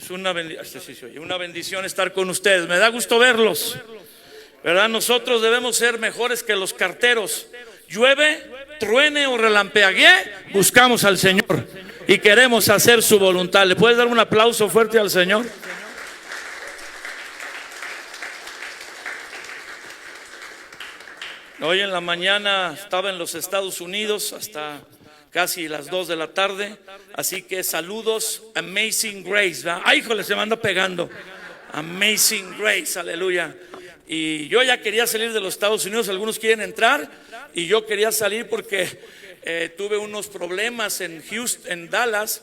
Es una bendición estar con ustedes. Me da gusto verlos, ¿verdad? Nosotros debemos ser mejores que los carteros. Llueve, truene o relampaguee, buscamos al Señor y queremos hacer su voluntad. ¿Le puedes dar un aplauso fuerte al Señor? Hoy en la mañana estaba en los Estados Unidos hasta casi las 2 de la tarde, así que saludos, Amazing Grace, ¿verdad? Ay, híjole, se me anda pegando. Amazing Grace, aleluya. Y yo ya quería salir de los Estados Unidos, algunos quieren entrar y yo quería salir porque tuve unos problemas en Houston, en Dallas,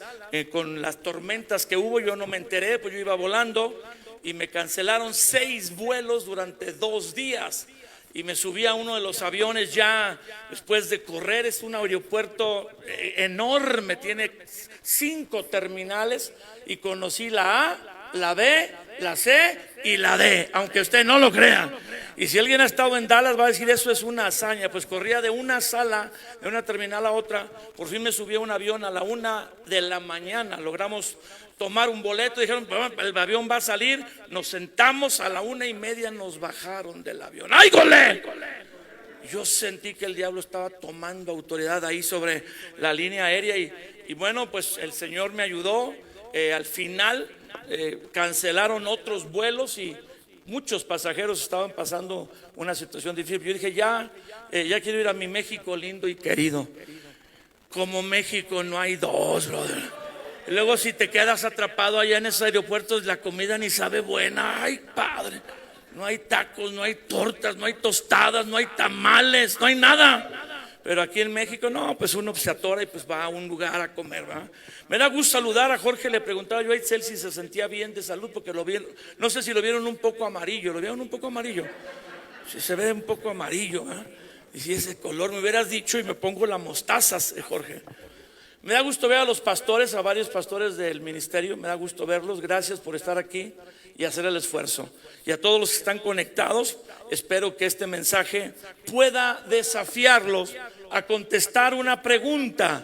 con las tormentas que hubo. Yo no me enteré, pues yo iba volando y me cancelaron 6 vuelos durante 2 días. Y me subí a uno de los aviones ya después de correr. Es un aeropuerto enorme, tiene 5 terminales y conocí la A, la B, la C y la D, aunque usted no lo crea. Y si alguien ha estado en Dallas va a decir eso es una hazaña. Pues corría de una sala, de una terminal a otra. Por fin me subí a un avión a la 1 de la mañana. Logramos tomar un boleto, dijeron el avión va a salir. Nos sentamos, a la 1:30 nos bajaron del avión. ¡Ay, golé! Yo sentí que el diablo estaba tomando autoridad ahí sobre la línea aérea y bueno, pues el Señor me ayudó. Al final cancelaron otros vuelos y muchos pasajeros estaban pasando una situación difícil. Yo dije ya quiero ir a mi México lindo y querido. Como México no hay dos, brother. Y luego si te quedas atrapado allá en esos aeropuertos, la comida ni sabe buena. Ay, padre, no hay tacos, no hay tortas, no hay tostadas, no hay tamales, no hay nada. Pero aquí en México no, pues uno se atora y pues va a un lugar a comer, ¿verdad? Me da gusto saludar a Jorge. Le preguntaba yo a Itzel si se sentía bien de salud, porque lo vieron, no sé si lo vieron un poco amarillo. ¿Lo vieron un poco amarillo? Si se ve un poco amarillo, ¿eh? Y si ese color me hubieras dicho y me pongo la mostaza, Jorge. Me da gusto ver a los pastores, a varios pastores del ministerio. Me da gusto verlos. Gracias por estar aquí y hacer el esfuerzo. Y a todos los que están conectados, espero que este mensaje pueda desafiarlos a contestar una pregunta: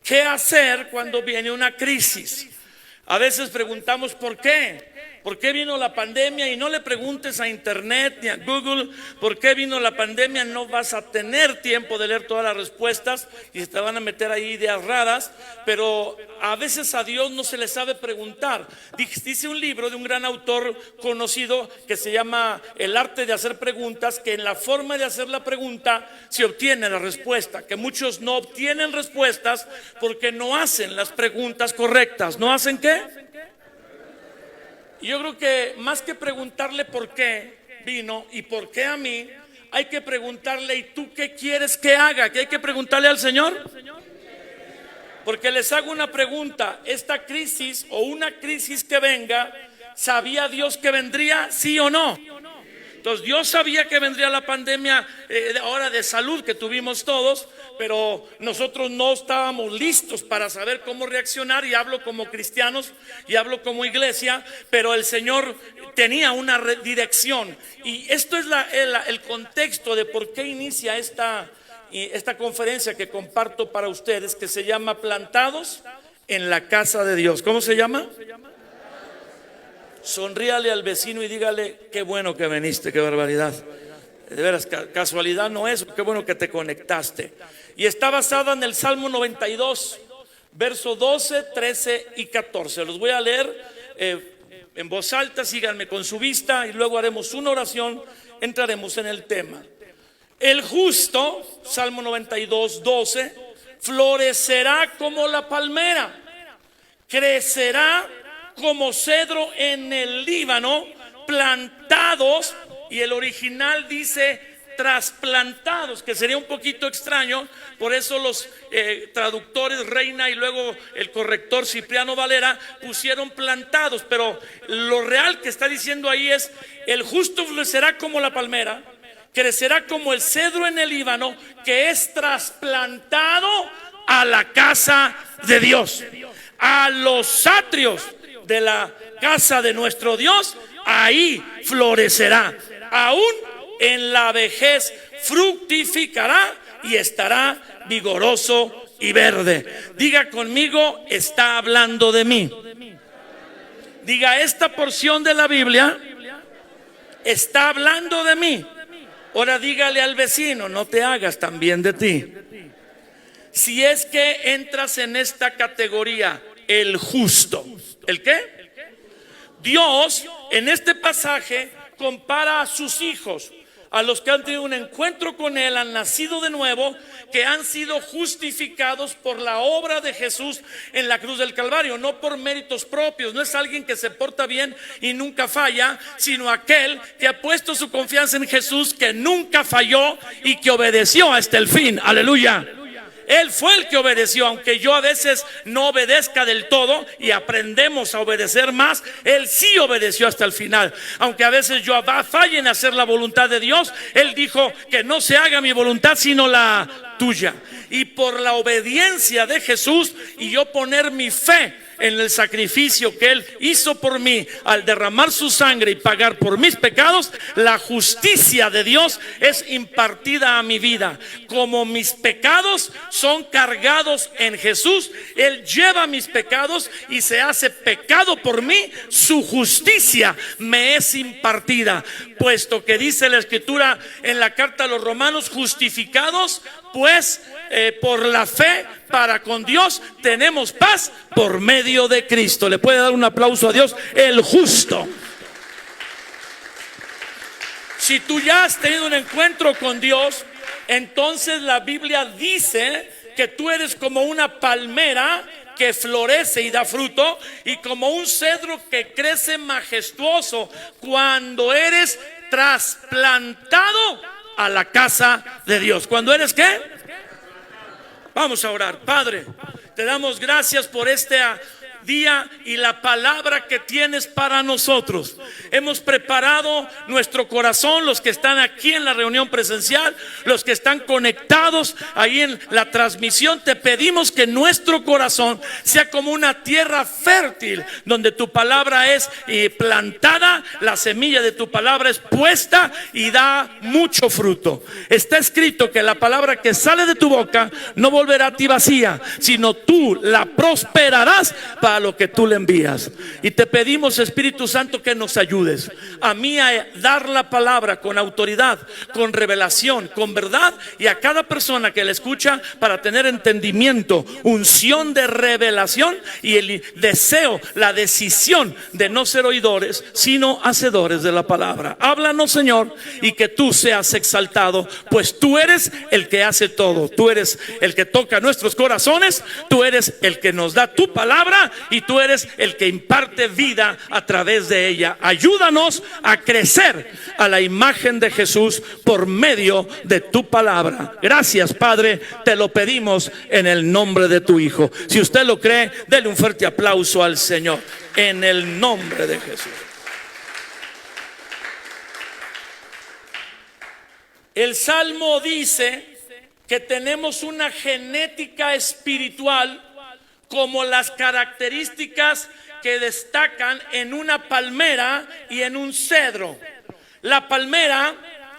¿qué hacer cuando viene una crisis? A veces preguntamos ¿por qué? ¿Por qué vino la pandemia? Y no le preguntes a internet ni a Google ¿por qué vino la pandemia? No vas a tener tiempo de leer todas las respuestas y se te van a meter ahí ideas raras. Pero a veces a Dios no se le sabe preguntar. Dice un libro de un gran autor conocido que se llama El arte de hacer preguntas, que en la forma de hacer la pregunta se obtiene la respuesta. Que muchos no obtienen respuestas porque no hacen las preguntas correctas. ¿No hacen qué? Y yo creo que más que preguntarle por qué vino y por qué a mí, hay que preguntarle: ¿y tú qué quieres que haga? ¿Qué hay que preguntarle al Señor? Porque les hago una pregunta: esta crisis o una crisis que venga, ¿sabía Dios que vendría? ¿Sí o no? Entonces Dios sabía que vendría la pandemia ahora de salud que tuvimos todos, pero nosotros no estábamos listos para saber cómo reaccionar. Y hablo como cristianos y hablo como iglesia, pero el Señor tenía una dirección. Y esto es el contexto de por qué inicia esta conferencia que comparto para ustedes, que se llama Plantados en la Casa de Dios. ¿Cómo se llama? Sonríale al vecino y dígale: qué bueno que viniste, qué barbaridad. De veras, casualidad no es, qué bueno que te conectaste. Y está basada en el Salmo 92, verso 12, 13 y 14. Los voy a leer en voz alta, síganme con su vista y luego haremos una oración, entraremos en el tema. El justo, Salmo 92, 12, florecerá como la palmera, crecerá como cedro en el Líbano, plantados. Y el original dice trasplantados, que sería un poquito extraño. Por eso los traductores Reina y luego el corrector Cipriano Valera pusieron plantados. Pero lo real que está diciendo ahí es: el justo florecerá como la palmera, crecerá como el cedro en el Líbano, que es trasplantado a la casa de Dios, a los atrios de la casa de nuestro Dios. Ahí florecerá, aún en la vejez fructificará y estará vigoroso y verde. Diga conmigo: está hablando de mí. Diga, esta porción de la Biblia está hablando de mí. Ahora dígale al vecino, no te hagas también de ti. Si es que entras en esta categoría, el justo. ¿El qué? Dios en este pasaje compara a sus hijos, a los que han tenido un encuentro con Él, han nacido de nuevo, que han sido justificados por la obra de Jesús en la cruz del Calvario, no por méritos propios. No es alguien que se porta bien y nunca falla, sino aquel que ha puesto su confianza en Jesús, que nunca falló y que obedeció hasta el fin. Aleluya. Él fue el que obedeció, aunque yo a veces no obedezca del todo y aprendemos a obedecer más. Él sí obedeció hasta el final, aunque a veces yo falle en hacer la voluntad de Dios. Él dijo que no se haga mi voluntad sino la tuya. Y por la obediencia de Jesús y yo poner mi fe en el sacrificio que Él hizo por mí al derramar su sangre y pagar por mis pecados, la justicia de Dios es impartida a mi vida. Como mis pecados son cargados en Jesús, Él lleva mis pecados y se hace pecado por mí. Su justicia me es impartida, puesto que dice la Escritura en la carta a los Romanos: justificados pues por la fe para con Dios tenemos paz por medio de Cristo. Le puede dar un aplauso a Dios, el justo. Si tú ya has tenido un encuentro con Dios, entonces la Biblia dice que tú eres como una palmera que florece y da fruto, y como un cedro que crece majestuoso cuando eres trasplantado a la casa de Dios. ¿Cuándo eres qué? Vamos a orar. Padre, te damos gracias por este día y la palabra que tienes para nosotros. Hemos preparado nuestro corazón, los que están aquí en la reunión presencial, los que están conectados ahí en la transmisión. Te pedimos que nuestro corazón sea como una tierra fértil, donde tu palabra es plantada, la semilla de tu palabra es puesta y da mucho fruto. Está escrito que la palabra que sale de tu boca no volverá a ti vacía, sino tú la prosperarás para lo que tú le envías. Y te pedimos, Espíritu Santo, que nos ayudes a mí a dar la palabra con autoridad, con revelación, con verdad, y a cada persona que la escucha para tener entendimiento, unción de revelación y el deseo, la decisión de no ser oidores sino hacedores de la palabra. Háblanos, Señor, y que tú seas exaltado, pues tú eres el que hace todo. Tú eres el que toca nuestros corazones, tú eres el que nos da tu palabra y tú eres el que imparte vida a través de ella. Ayúdanos a crecer a la imagen de Jesús por medio de tu palabra. Gracias, Padre, te lo pedimos en el nombre de tu Hijo. Si usted lo cree, dele un fuerte aplauso al Señor en el nombre de Jesús. El Salmo dice que tenemos una genética espiritual como las características que destacan en una palmera y en un cedro. La palmera,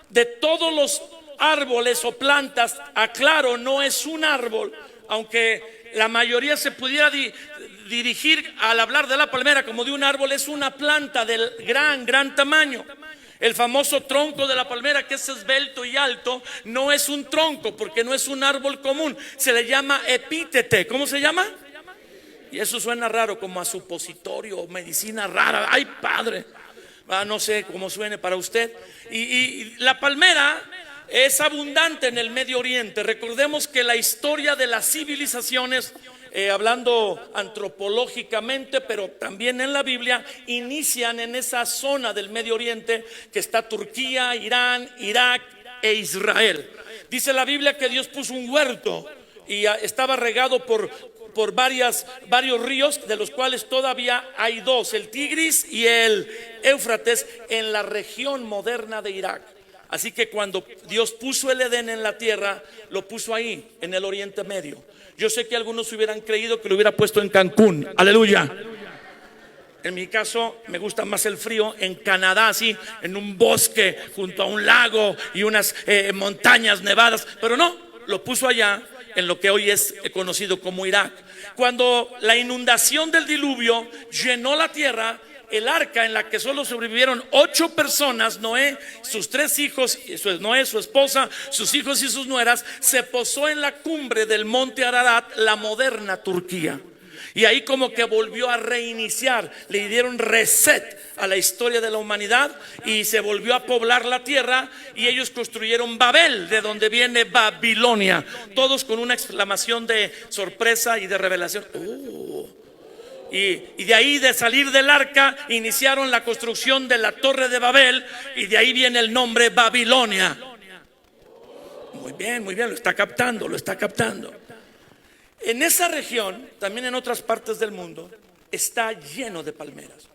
de todos los árboles o plantas, aclaro, no es un árbol, aunque la mayoría se pudiera dirigir al hablar de la palmera como de un árbol. Es una planta del gran tamaño. El famoso tronco de la palmera, que es esbelto y alto, no es un tronco porque no es un árbol común. Se le llama epítete. ¿Cómo se llama? Y eso suena raro, como a supositorio o medicina rara. Ay, padre, no sé cómo suene para usted. Y la palmera es abundante en el Medio Oriente. Recordemos que la historia de las civilizaciones, hablando antropológicamente, pero también en la Biblia, inician en esa zona del Medio Oriente que está Turquía, Irán, Irak e Israel. Dice la Biblia que Dios puso un huerto y estaba regado por varios ríos, de los cuales todavía hay dos, el Tigris y el Éufrates, en la región moderna de Irak. Así que cuando Dios puso el Edén en la tierra, lo puso ahí, en el Oriente Medio. Yo sé que algunos hubieran creído que lo hubiera puesto en Cancún. Aleluya. En mi caso me gusta más el frío, en Canadá, así, en un bosque junto a un lago y unas montañas nevadas. Pero no, lo puso allá, en lo que hoy es conocido como Irak. Cuando la inundación del diluvio llenó la tierra, el arca en la que solo sobrevivieron 8 personas, Noé, sus 3 hijos, Noé, su esposa, sus hijos y sus nueras, se posó en la cumbre del monte Ararat, la moderna Turquía. Y ahí como que volvió a reiniciar, le dieron reset a la historia de la humanidad y se volvió a poblar la tierra, y ellos construyeron Babel, de donde viene Babilonia, todos con una exclamación de sorpresa y de revelación. Y de ahí, de salir del arca, iniciaron la construcción de la torre de Babel, y de ahí viene el nombre Babilonia. Muy bien, lo está captando, En esa región, también en otras partes del mundo, está lleno de palmeras.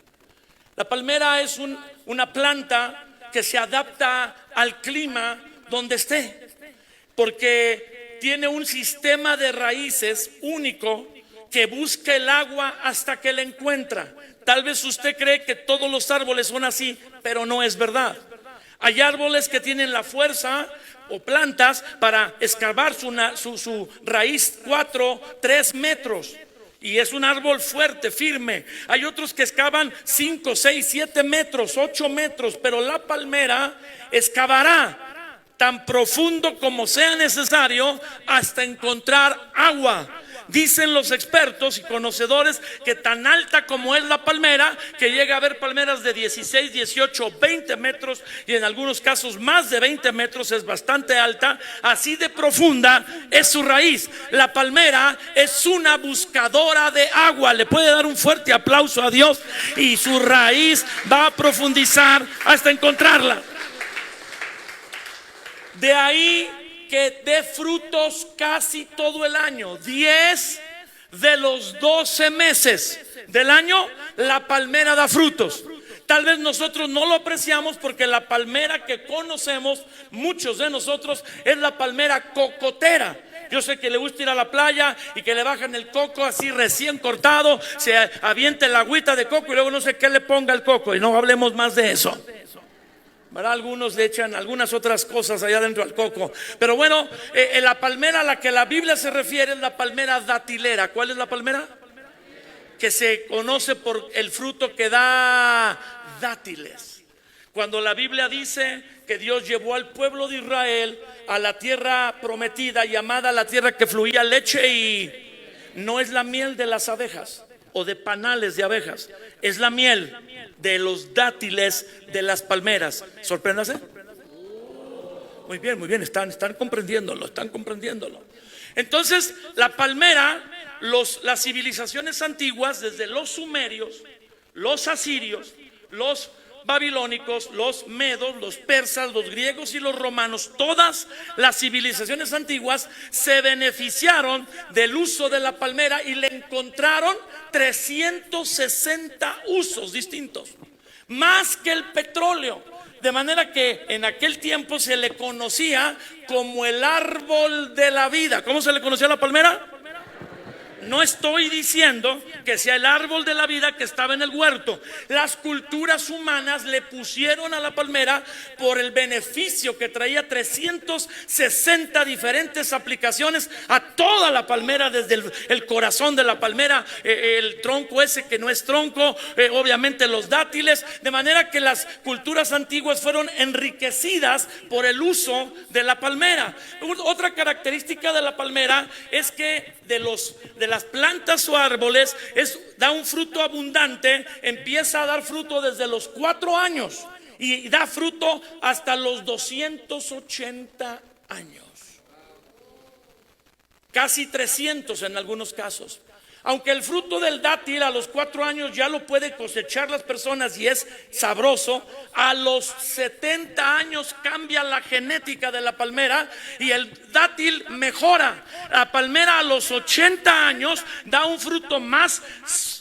La palmera es una planta que se adapta al clima donde esté, porque tiene un sistema de raíces único que busca el agua hasta que la encuentra. Tal vez usted cree que todos los árboles son así, pero no es verdad. Hay árboles que tienen la fuerza, o plantas, para excavar su raíz 3 metros, y es un árbol fuerte, firme. Hay otros que excavan 5, 6, 7 metros, 8 metros, pero la palmera excavará tan profundo como sea necesario hasta encontrar agua. Dicen los expertos y conocedores que tan alta como es la palmera, que llega a haber palmeras de 16, 18, 20 metros, y en algunos casos más de 20 metros, es bastante alta. Así de profunda es su raíz. La palmera es una buscadora de agua. Le puede dar un fuerte aplauso a Dios. Y su raíz va a profundizar hasta encontrarla. De ahí que dé frutos casi todo el año. 10 de los 12 meses del año la palmera da frutos. Tal vez nosotros no lo apreciamos, porque la palmera que conocemos, muchos de nosotros, es la palmera cocotera. Yo sé que le gusta ir a la playa y que le bajan el coco así recién cortado, se avienta el agüita de coco y luego no sé qué le ponga el coco, y no hablemos más de eso. ¿Verdad? Algunos le echan algunas otras cosas allá dentro al coco. Pero bueno, la palmera a la que la Biblia se refiere es la palmera datilera. ¿Cuál es la palmera? Que se conoce por el fruto que da dátiles. Cuando la Biblia dice que Dios llevó al pueblo de Israel a la tierra prometida, llamada la tierra que fluía leche y no es la miel de las abejas o de panales de abejas, es la miel de los dátiles de las palmeras. Sorpréndase. Muy bien, están comprendiéndolo, Entonces, la palmera, las civilizaciones antiguas, desde los sumerios, los asirios, los babilónicos, los medos, los persas, los griegos y los romanos, todas las civilizaciones antiguas se beneficiaron del uso de la palmera y le encontraron 360 usos distintos, más que el petróleo. De manera que en aquel tiempo se le conocía como el árbol de la vida. ¿Cómo se le conocía a la palmera? No estoy diciendo que sea el árbol de la vida que estaba en el huerto. Las culturas humanas le pusieron a la palmera por el beneficio que traía. 360 diferentes aplicaciones a toda la palmera, desde el corazón de la palmera, el tronco ese que no es tronco, obviamente los dátiles. De manera que las culturas antiguas fueron enriquecidas por el uso de la palmera. Otra característica de la palmera es que de las plantas o árboles da un fruto abundante. Empieza a dar fruto desde los 4 años y da fruto hasta los 280 años, casi 300 en algunos casos. Aunque el fruto del dátil a los 4 años ya lo puede cosechar las personas y es sabroso, a los 70 años cambia la genética de la palmera y el dátil mejora. La palmera a los 80 años da un fruto más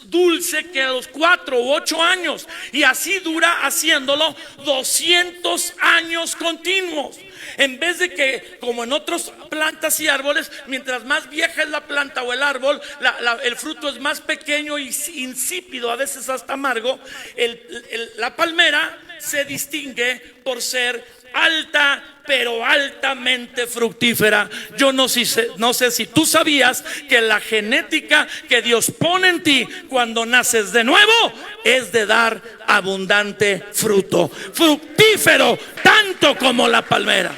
dulce que a los 4 u 8 años, y así dura haciéndolo 200 años continuos. En vez de que, como en otras plantas y árboles, mientras más vieja es la planta o el árbol, el fruto es más pequeño y insípido, a veces hasta amargo. La palmera se distingue por ser alta, pero altamente fructífera. Yo no sé si tú sabías que la genética que Dios pone en ti cuando naces de nuevo es de dar abundante fruto, fructífero tanto como la palmera.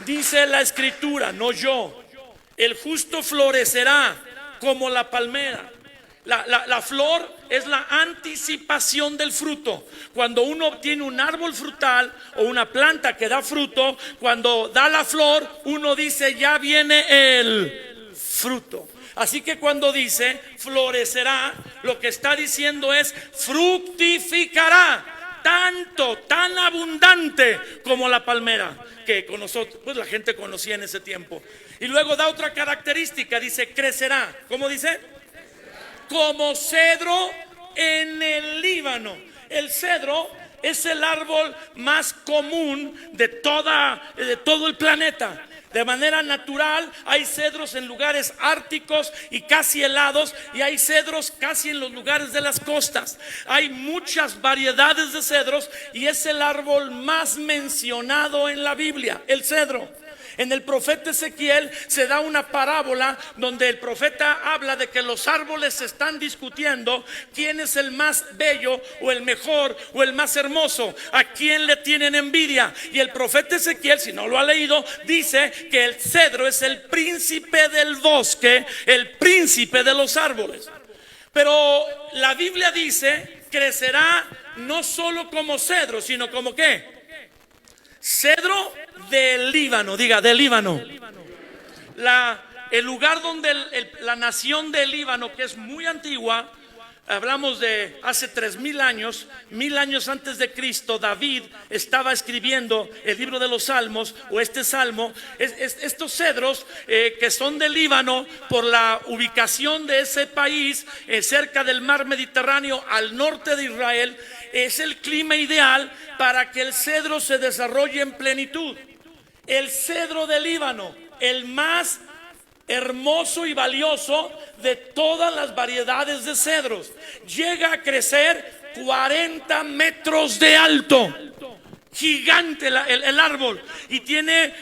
Dice la escritura, no yo, el justo florecerá como la palmera. La flor es la anticipación del fruto. Cuando uno obtiene un árbol frutal o una planta que da fruto, cuando da la flor, uno dice ya viene el fruto. Así que cuando dice florecerá, lo que está diciendo es fructificará. Tanto, tan abundante como la palmera que con nosotros, pues la gente conocía en ese tiempo. Y luego da otra característica, dice crecerá. ¿Cómo dice? Como cedro en el Líbano. El cedro es el árbol más común de todo el planeta. De manera natural hay cedros en lugares árticos y casi helados, y hay cedros casi en los lugares de las costas. Hay muchas variedades de cedros y es el árbol más mencionado en la Biblia, el cedro. En el profeta Ezequiel se da una parábola donde el profeta habla de que los árboles se están discutiendo quién es el más bello o el mejor o el más hermoso, a quién le tienen envidia. Y el profeta Ezequiel, si no lo ha leído, dice que el cedro es el príncipe del bosque, el príncipe de los árboles. Pero la Biblia dice crecerá no solo como cedro, sino como ¿qué? Cedro del Líbano, diga, del Líbano. El lugar donde la nación del Líbano, que es muy antigua, hablamos de hace 3000 años, 1000 años antes de Cristo, David estaba escribiendo el libro de los Salmos, o este salmo. Estos cedros que son del Líbano, por la ubicación de ese país, cerca del mar Mediterráneo, al norte de Israel, es el clima ideal para que el cedro se desarrolle en plenitud. El cedro del Líbano, el más hermoso y valioso de todas las variedades de cedros, llega a crecer 40 metros de alto. Gigante el árbol, y tiene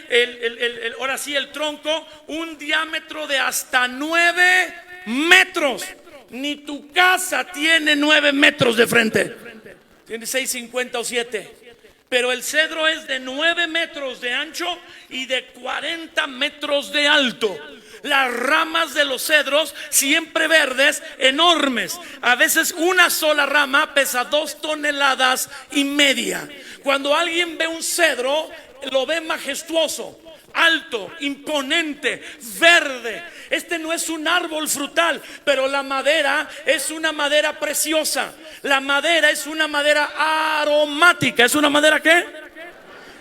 ahora sí el tronco un diámetro de hasta 9 metros. Ni tu casa tiene 9 metros de frente, tiene 6,50 o 7. Pero el cedro es de 9 metros de ancho y de 40 metros de alto. Las ramas de los cedros, siempre verdes, enormes. A veces una sola rama pesa 2,5 toneladas. Cuando alguien ve un cedro, lo ve majestuoso, alto, imponente, verde. Este no es un árbol frutal, pero la madera es una madera preciosa. La madera es una madera aromática. ¿Es una madera qué?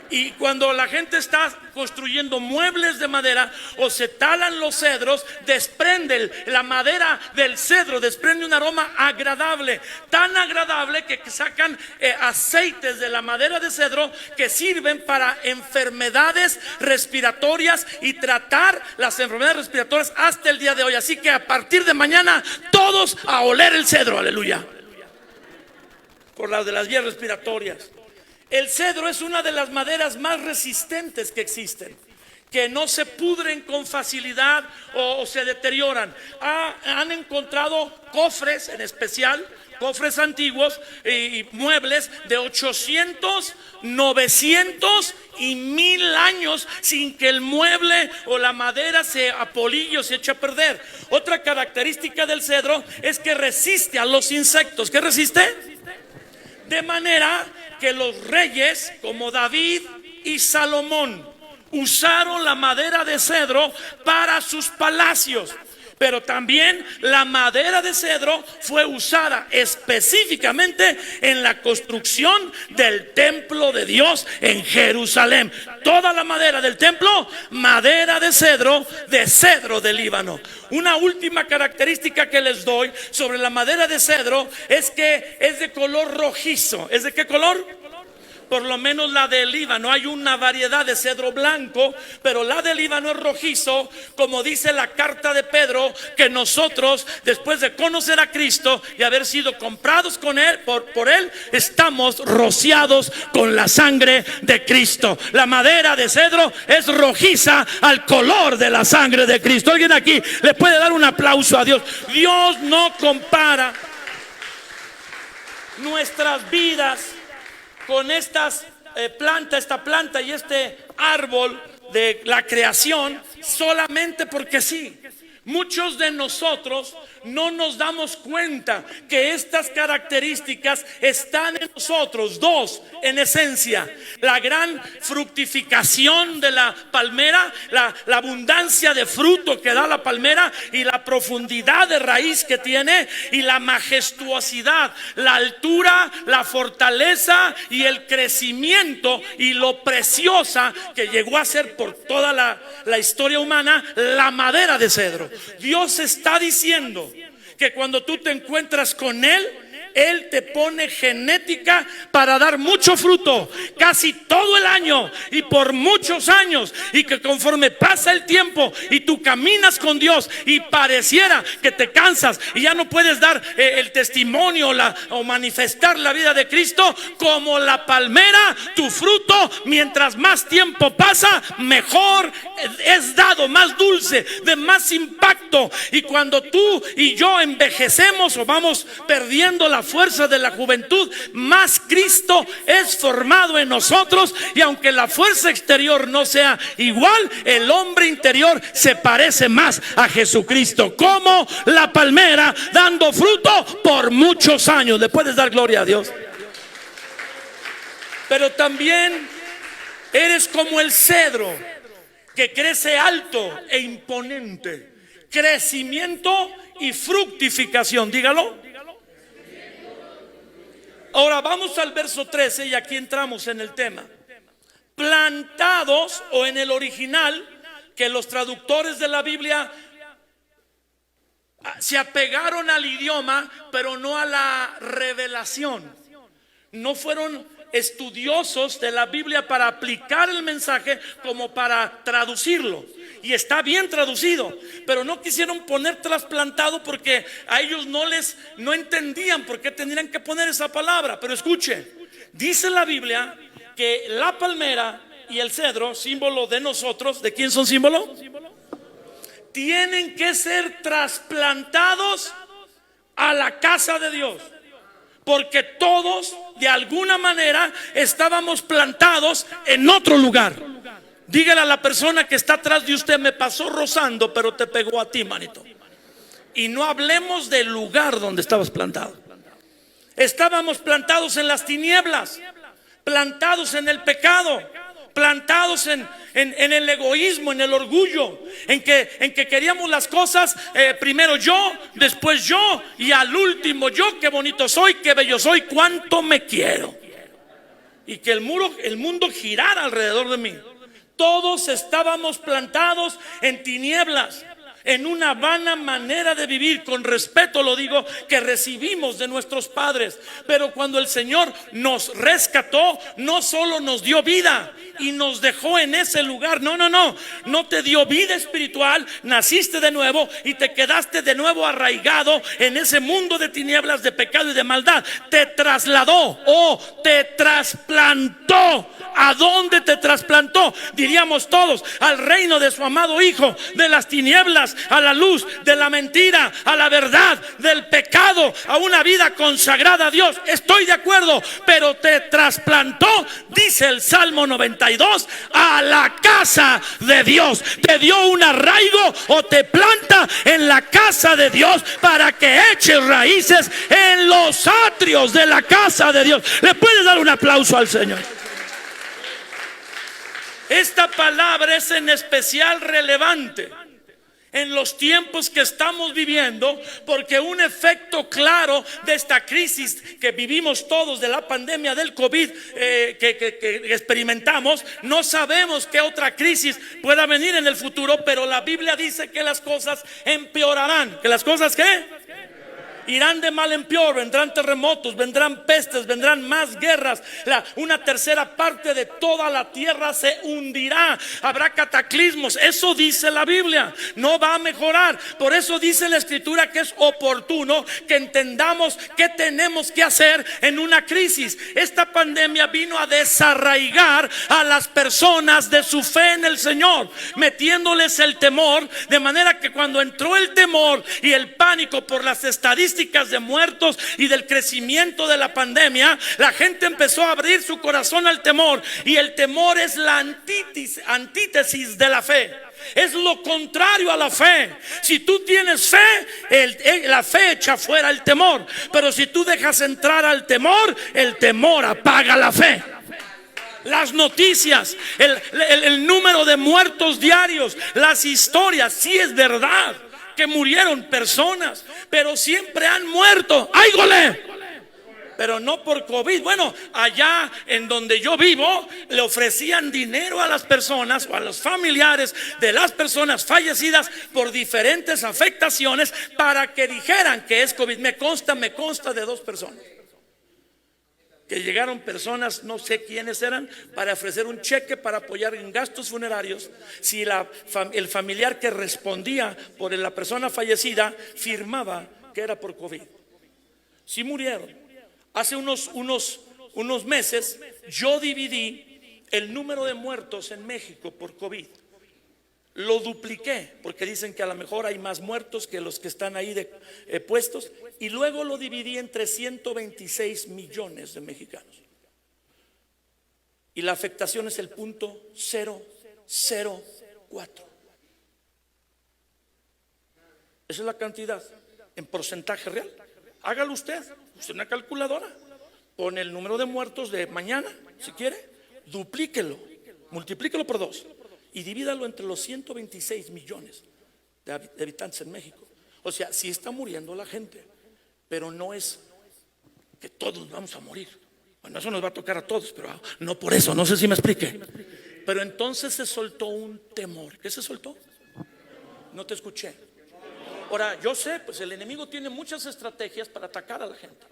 Y cuando la gente está construyendo muebles de madera o se talan los cedros, desprende la madera del cedro, desprende un aroma agradable, tan agradable que sacan aceites de la madera de cedro que sirven para enfermedades respiratorias y tratar las enfermedades respiratorias hasta el día de hoy. Así que a partir de mañana todos a oler el cedro, aleluya, por las de las vías respiratorias. El cedro es una de las maderas más resistentes que existen, que no se pudren con facilidad o se deterioran. Han encontrado cofres, en especial cofres antiguos y muebles de 800, 900 y 1000 años sin que el mueble o la madera se apolille o se eche a perder. Otra característica del cedro es que resiste a los insectos. ¿Qué resiste? De manera que los reyes como David y Salomón usaron la madera de cedro para sus palacios. Pero también la madera de cedro fue usada específicamente en la construcción del templo de Dios en Jerusalén. Toda la madera del templo, madera de cedro del Líbano. Una última característica que les doy sobre la madera de cedro es que es de color rojizo. ¿Es de qué color? por lo menos la de Líbano. Hay una variedad de cedro blanco, pero la de Líbano es rojizo, como dice la carta de Pedro, que nosotros, después de conocer a Cristo y haber sido comprados con él, por él, estamos rociados con la sangre de Cristo. La madera de cedro es rojiza al color de la sangre de Cristo. Alguien aquí le puede dar un aplauso a Dios. Dios no compara nuestras vidas con esta planta y este árbol de la creación solamente porque sí. Muchos de nosotros no nos damos cuenta que estas características están en nosotros. Dos, en esencia: la gran fructificación de la palmera, la abundancia de fruto que da la palmera, y la profundidad de raíz que tiene, y la majestuosidad, la altura, la fortaleza y el crecimiento, y lo preciosa que llegó a ser por toda la historia humana la madera de cedro. Dios está diciendo que cuando tú te encuentras con Él, Él te pone genética para dar mucho fruto, casi todo el año y por muchos años, y que conforme pasa el tiempo y tú caminas con Dios y pareciera que te cansas y ya no puedes dar el testimonio o manifestar la vida de Cristo, como la palmera, tu fruto, mientras más tiempo pasa, mejor es dado, más dulce, de más impacto. Y cuando tú y yo envejecemos o vamos perdiendo la fuerza de la juventud, más Cristo es formado en nosotros, y aunque la fuerza exterior no sea igual, el hombre interior se parece más a Jesucristo, como la palmera, dando fruto por muchos años. ¿Le puedes dar gloria a Dios? Pero también eres como el cedro, que crece alto e imponente. Crecimiento y fructificación, dígalo. Ahora vamos al verso 13 y aquí entramos en el tema. Plantados, o en el original, que los traductores de la Biblia se apegaron al idioma, pero no a la revelación. No fueron estudiosos de la Biblia para aplicar el mensaje como para traducirlo. Y está bien traducido, pero no quisieron poner trasplantado porque a ellos no entendían por qué tendrían que poner esa palabra. Pero escuche, dice la Biblia que la palmera y el cedro, símbolo de nosotros. ¿De quién son símbolo? Tienen que ser trasplantados a la casa de Dios, porque todos de alguna manera estábamos plantados en otro lugar. Dígale a la persona que está atrás de usted: me pasó rozando, pero te pegó a ti, manito. Y no hablemos del lugar donde estabas plantado. Estábamos plantados en las tinieblas, plantados en el pecado, plantados en el egoísmo, en el orgullo, en que queríamos las cosas primero yo, después yo, y al último yo. Qué bonito soy, qué bello soy, cuánto me quiero, y que el mundo girara alrededor de mí. Todos estábamos plantados en tinieblas, en una vana manera de vivir, con respeto lo digo, que recibimos de nuestros padres. Pero cuando el Señor nos rescató, no solo nos dio vida y nos dejó en ese lugar, no te dio vida espiritual, naciste de nuevo y te quedaste de nuevo arraigado en ese mundo de tinieblas, de pecado y de maldad. Te trasladó o te trasplantó. ¿A dónde te trasplantó? Diríamos todos: al reino de su amado Hijo, de las tinieblas a la luz, de la mentira a la verdad, del pecado a una vida consagrada a Dios. Estoy de acuerdo, pero te trasplantó, dice el Salmo 92, a la casa de Dios. Te dio un arraigo o te planta en la casa de Dios para que eches raíces en los atrios de la casa de Dios. ¿Le puedes dar un aplauso al Señor? Esta palabra es en especial relevante en los tiempos que estamos viviendo, porque un efecto claro de esta crisis que vivimos todos, de la pandemia del COVID que experimentamos, no sabemos qué otra crisis pueda venir en el futuro, pero la Biblia dice que las cosas empeorarán. ¿Que las cosas qué? Irán de mal en peor, vendrán terremotos, vendrán pestes, vendrán más guerras. Una tercera parte de toda la tierra se hundirá. Habrá cataclismos. Eso dice la Biblia. No va a mejorar. Por eso dice la Escritura que es oportuno que entendamos qué tenemos que hacer en una crisis. Esta pandemia vino a desarraigar a las personas de su fe en el Señor, metiéndoles el temor, de manera que cuando entró el temor y el pánico por las estadísticas de muertos y del crecimiento de la pandemia, la gente empezó a abrir su corazón al temor. Y el temor es la antítesis de la fe. Es lo contrario a la fe. Si tú tienes fe, la fe echa fuera el temor. Pero si tú dejas entrar al temor, el temor apaga la fe. Las noticias, el número de muertos diarios, las historias, sí es verdad que murieron personas, pero siempre han muerto. ¡Ay, gole! Pero no por COVID. Bueno, allá en donde yo vivo, le ofrecían dinero a las personas o a los familiares de las personas fallecidas por diferentes afectaciones para que dijeran que es COVID. Me consta de 2 personas que llegaron, personas, no sé quiénes eran, para ofrecer un cheque para apoyar en gastos funerarios si el familiar que respondía por la persona fallecida firmaba que era por COVID. Sí murieron. Hace unos meses yo dividí el número de muertos en México por COVID. Lo dupliqué, porque dicen que a lo mejor hay más muertos que los que están ahí puestos. Y luego lo dividí entre 126 millones de mexicanos. Y la afectación es el 0.004. Esa es la cantidad en porcentaje real. Hágalo usted una calculadora, pone el número de muertos de mañana, si quiere, duplíquelo, multiplíquelo por 2 y divídalo entre los 126 millones de habitantes en México. O sea, sí está muriendo la gente, pero no es que todos vamos a morir. Bueno, eso nos va a tocar a todos, pero no por eso, no sé si me expliqué. Pero entonces se soltó un temor. ¿Qué se soltó? No te escuché. Ahora, yo sé, pues el enemigo tiene muchas estrategias para atacar a la gente,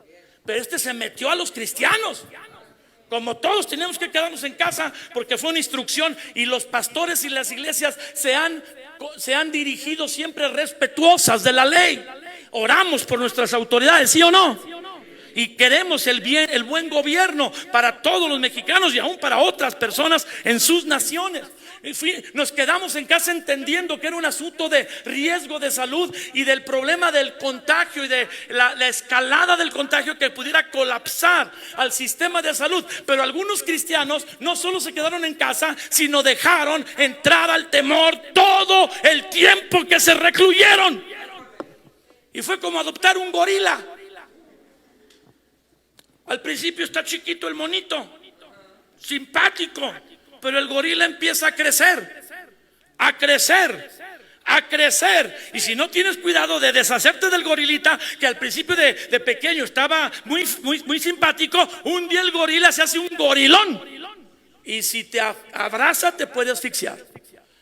pero se metió a los cristianos. Como todos tenemos que quedarnos en casa porque fue una instrucción, y los pastores y las iglesias se han dirigido siempre respetuosas de la ley. Oramos por nuestras autoridades, ¿sí o no? Y queremos el buen gobierno para todos los mexicanos y aún para otras personas en sus naciones. Nos quedamos en casa entendiendo que era un asunto de riesgo de salud y del problema del contagio y de la escalada del contagio que pudiera colapsar al sistema de salud. Pero algunos cristianos no solo se quedaron en casa, sino dejaron entrar al temor todo el tiempo que se recluyeron. Y fue como adoptar un gorila. Al principio está chiquito el monito, simpático, pero el gorila empieza a crecer, a crecer, a crecer. Y si no tienes cuidado de deshacerte del gorilita, que al principio de pequeño estaba muy simpático, un día el gorila se hace un gorilón. Y si te abraza te puede asfixiar.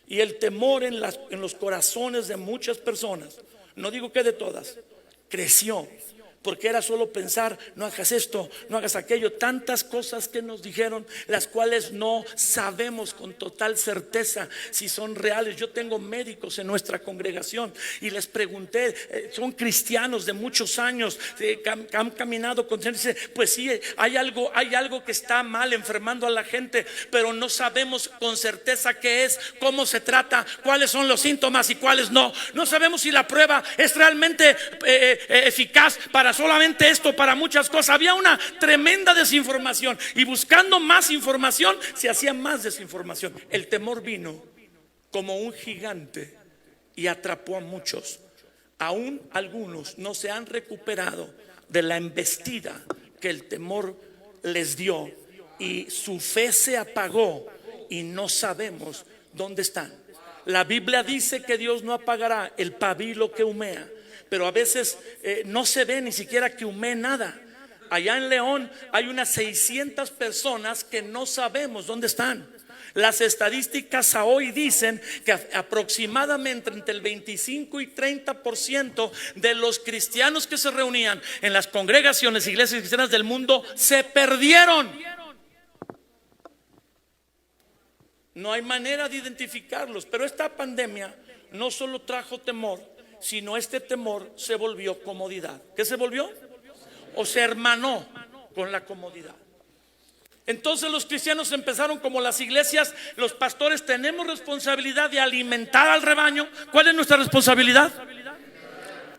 Y el temor en los corazones de muchas personas, no digo que de todas, creció. Porque era solo pensar, no hagas esto, no hagas aquello. Tantas cosas que nos dijeron, las cuales no sabemos con total certeza si son reales. Yo tengo médicos en nuestra congregación y les pregunté, son cristianos de muchos años, han caminado con gente. Pues sí, hay algo que está mal, enfermando a la gente, pero no sabemos con certeza qué es, cómo se trata, cuáles son los síntomas y cuáles no. No sabemos si la prueba es realmente eficaz para solamente esto, para muchas cosas. Había una tremenda desinformación, y buscando más información se hacía más desinformación. El temor vino como un gigante y atrapó a muchos. Aún algunos no se han recuperado de la embestida que el temor les dio, y su fe se apagó y no sabemos dónde están. La Biblia dice que Dios no apagará el pabilo que humea, pero a veces no se ve ni siquiera que humee nada. Allá en León hay unas 600 personas que no sabemos dónde están. Las estadísticas a hoy dicen que aproximadamente entre el 25 y 30% de los cristianos que se reunían en las congregaciones, iglesias cristianas del mundo, se perdieron. No hay manera de identificarlos. Pero esta pandemia no solo trajo temor, sino este temor se volvió comodidad. ¿Qué se volvió? O se hermanó con la comodidad. Entonces los cristianos empezaron, como las iglesias, los pastores tenemos responsabilidad de alimentar al rebaño. ¿Cuál es nuestra responsabilidad?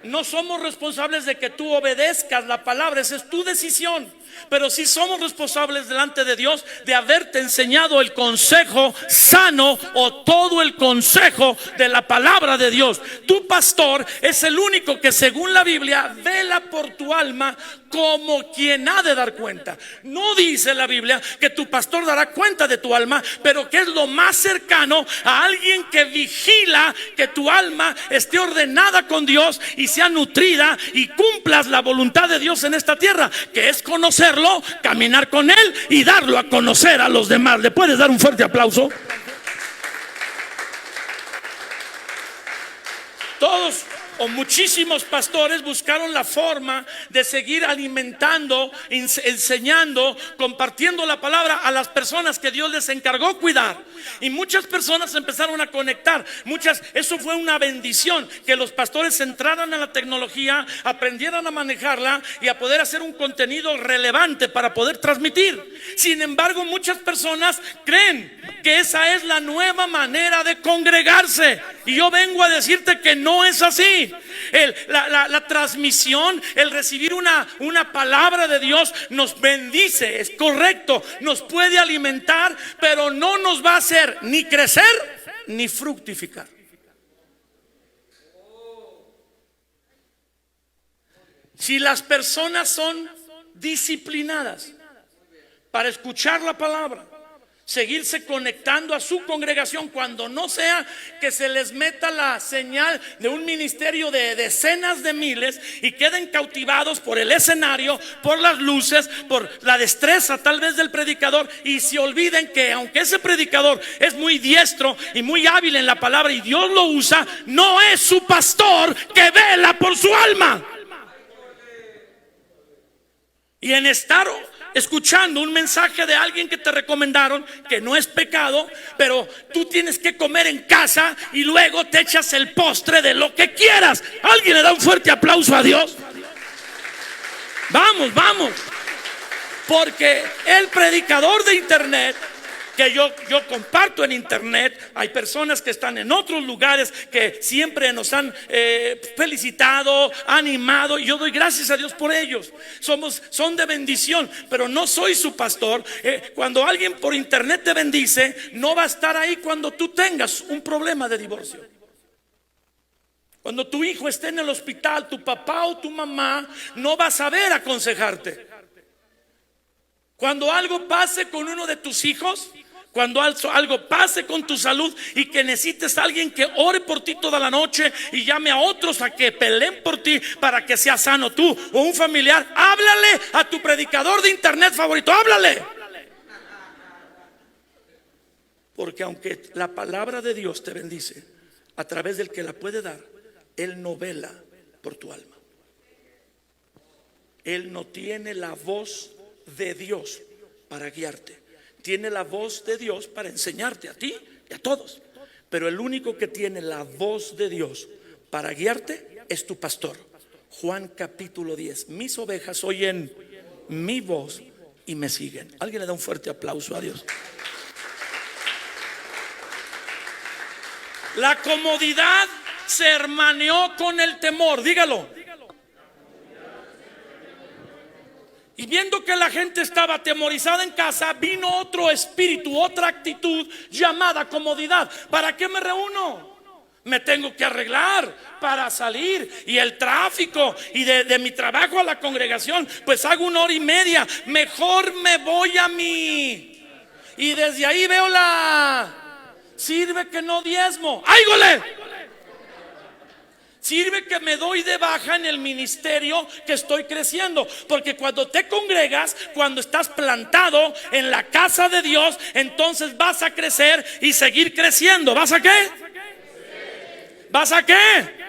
No somos responsables de que tú obedezcas la palabra, esa es tu decisión. Pero sí somos responsables delante de Dios de haberte enseñado el consejo sano o todo el consejo de la palabra de Dios. Tu pastor es el único que, según la Biblia, vela por tu alma como quien ha de dar cuenta. No dice la Biblia que tu pastor dará cuenta de tu alma, pero que es lo más cercano a alguien que vigila que tu alma esté ordenada con Dios y sea nutrida y cumplas la voluntad de Dios en esta tierra, que es conocerlo, caminar con Él y darlo a conocer a los demás. ¿Le puedes dar un fuerte aplauso? Todos o muchísimos pastores buscaron la forma de seguir alimentando, enseñando, compartiendo la palabra a las personas que Dios les encargó cuidar. Y muchas personas empezaron a conectar. Eso fue una bendición, que los pastores entraran a la tecnología, aprendieran a manejarla y a poder hacer un contenido relevante para poder transmitir. Sin embargo, muchas personas creen que esa es la nueva manera de congregarse. Y yo vengo a decirte que no es así. La transmisión, el recibir una palabra de Dios nos bendice, es correcto, nos puede alimentar, pero no nos va a hacer ni crecer ni fructificar. Si las personas son disciplinadas para escuchar la palabra, seguirse conectando a su congregación, cuando no sea que se les meta la señal de un ministerio de decenas de miles y queden cautivados por el escenario, por las luces, por la destreza tal vez del predicador, y se olviden que aunque ese predicador es muy diestro y muy hábil en la palabra y Dios lo usa, no es su pastor que vela por su alma. Y en estar escuchando un mensaje de alguien que te recomendaron, que no es pecado, pero tú tienes que comer en casa y luego te echas el postre de lo que quieras. ¿Alguien le da un fuerte aplauso a Dios? Vamos. Porque el predicador de internet, que yo comparto en internet, hay personas que están en otros lugares que siempre nos han felicitado, animado, y yo doy gracias a Dios por ellos. Son de bendición, pero no soy su pastor. Cuando alguien por internet te bendice, no va a estar ahí cuando tú tengas un problema de divorcio. Cuando tu hijo esté en el hospital, tu papá o tu mamá no va a saber aconsejarte. Cuando algo pase con uno de tus hijos, cuando algo pase con tu salud y que necesites a alguien que ore por ti toda la noche y llame a otros a que peleen por ti para que seas sano tú o un familiar, háblale a tu predicador de internet favorito, háblale. Porque aunque la palabra de Dios te bendice a través del que la puede dar, Él no vela por tu alma. Él no tiene la voz de Dios para guiarte. Tiene la voz de Dios para enseñarte a ti y a todos. Pero el único que tiene la voz de Dios para guiarte es tu pastor. Juan capítulo 10. Mis ovejas oyen mi voz y me siguen. Alguien le da un fuerte aplauso a Dios. La comodidad se hermaneó con el temor. Dígalo. Y viendo que la gente estaba atemorizada en casa, vino otro espíritu, otra actitud llamada comodidad. ¿Para qué me reúno? Me tengo que arreglar para salir. Y el tráfico y de mi trabajo a la congregación, pues hago 1 hora y media. Mejor me voy a mí. Y desde ahí veo sirve que no diezmo. ¡Áigole! Sirve que me doy de baja en el ministerio que estoy creciendo. Porque cuando te congregas, cuando estás plantado en la casa de Dios, entonces vas a crecer y seguir creciendo. ¿Vas a qué? ¿Vas a qué?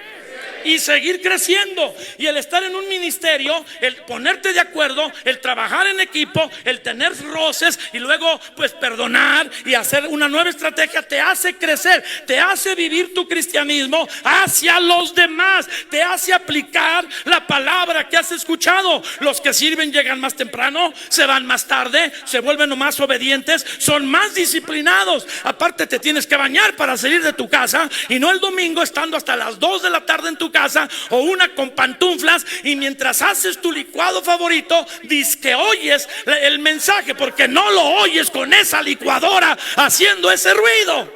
Y seguir creciendo. Y el estar en un ministerio, el ponerte de acuerdo, el trabajar en equipo, el tener roces y luego pues perdonar y hacer una nueva estrategia, te hace crecer, te hace vivir tu cristianismo hacia los demás, te hace aplicar la palabra que has escuchado. Los que sirven llegan más temprano, se van más tarde, se vuelven más obedientes, son más disciplinados. Aparte te tienes que bañar para salir de tu casa, y no el domingo estando hasta las 2 de la tarde en tu casa, o una con pantuflas, y mientras haces tu licuado favorito dices que oyes el mensaje, porque no lo oyes con esa licuadora haciendo ese ruido.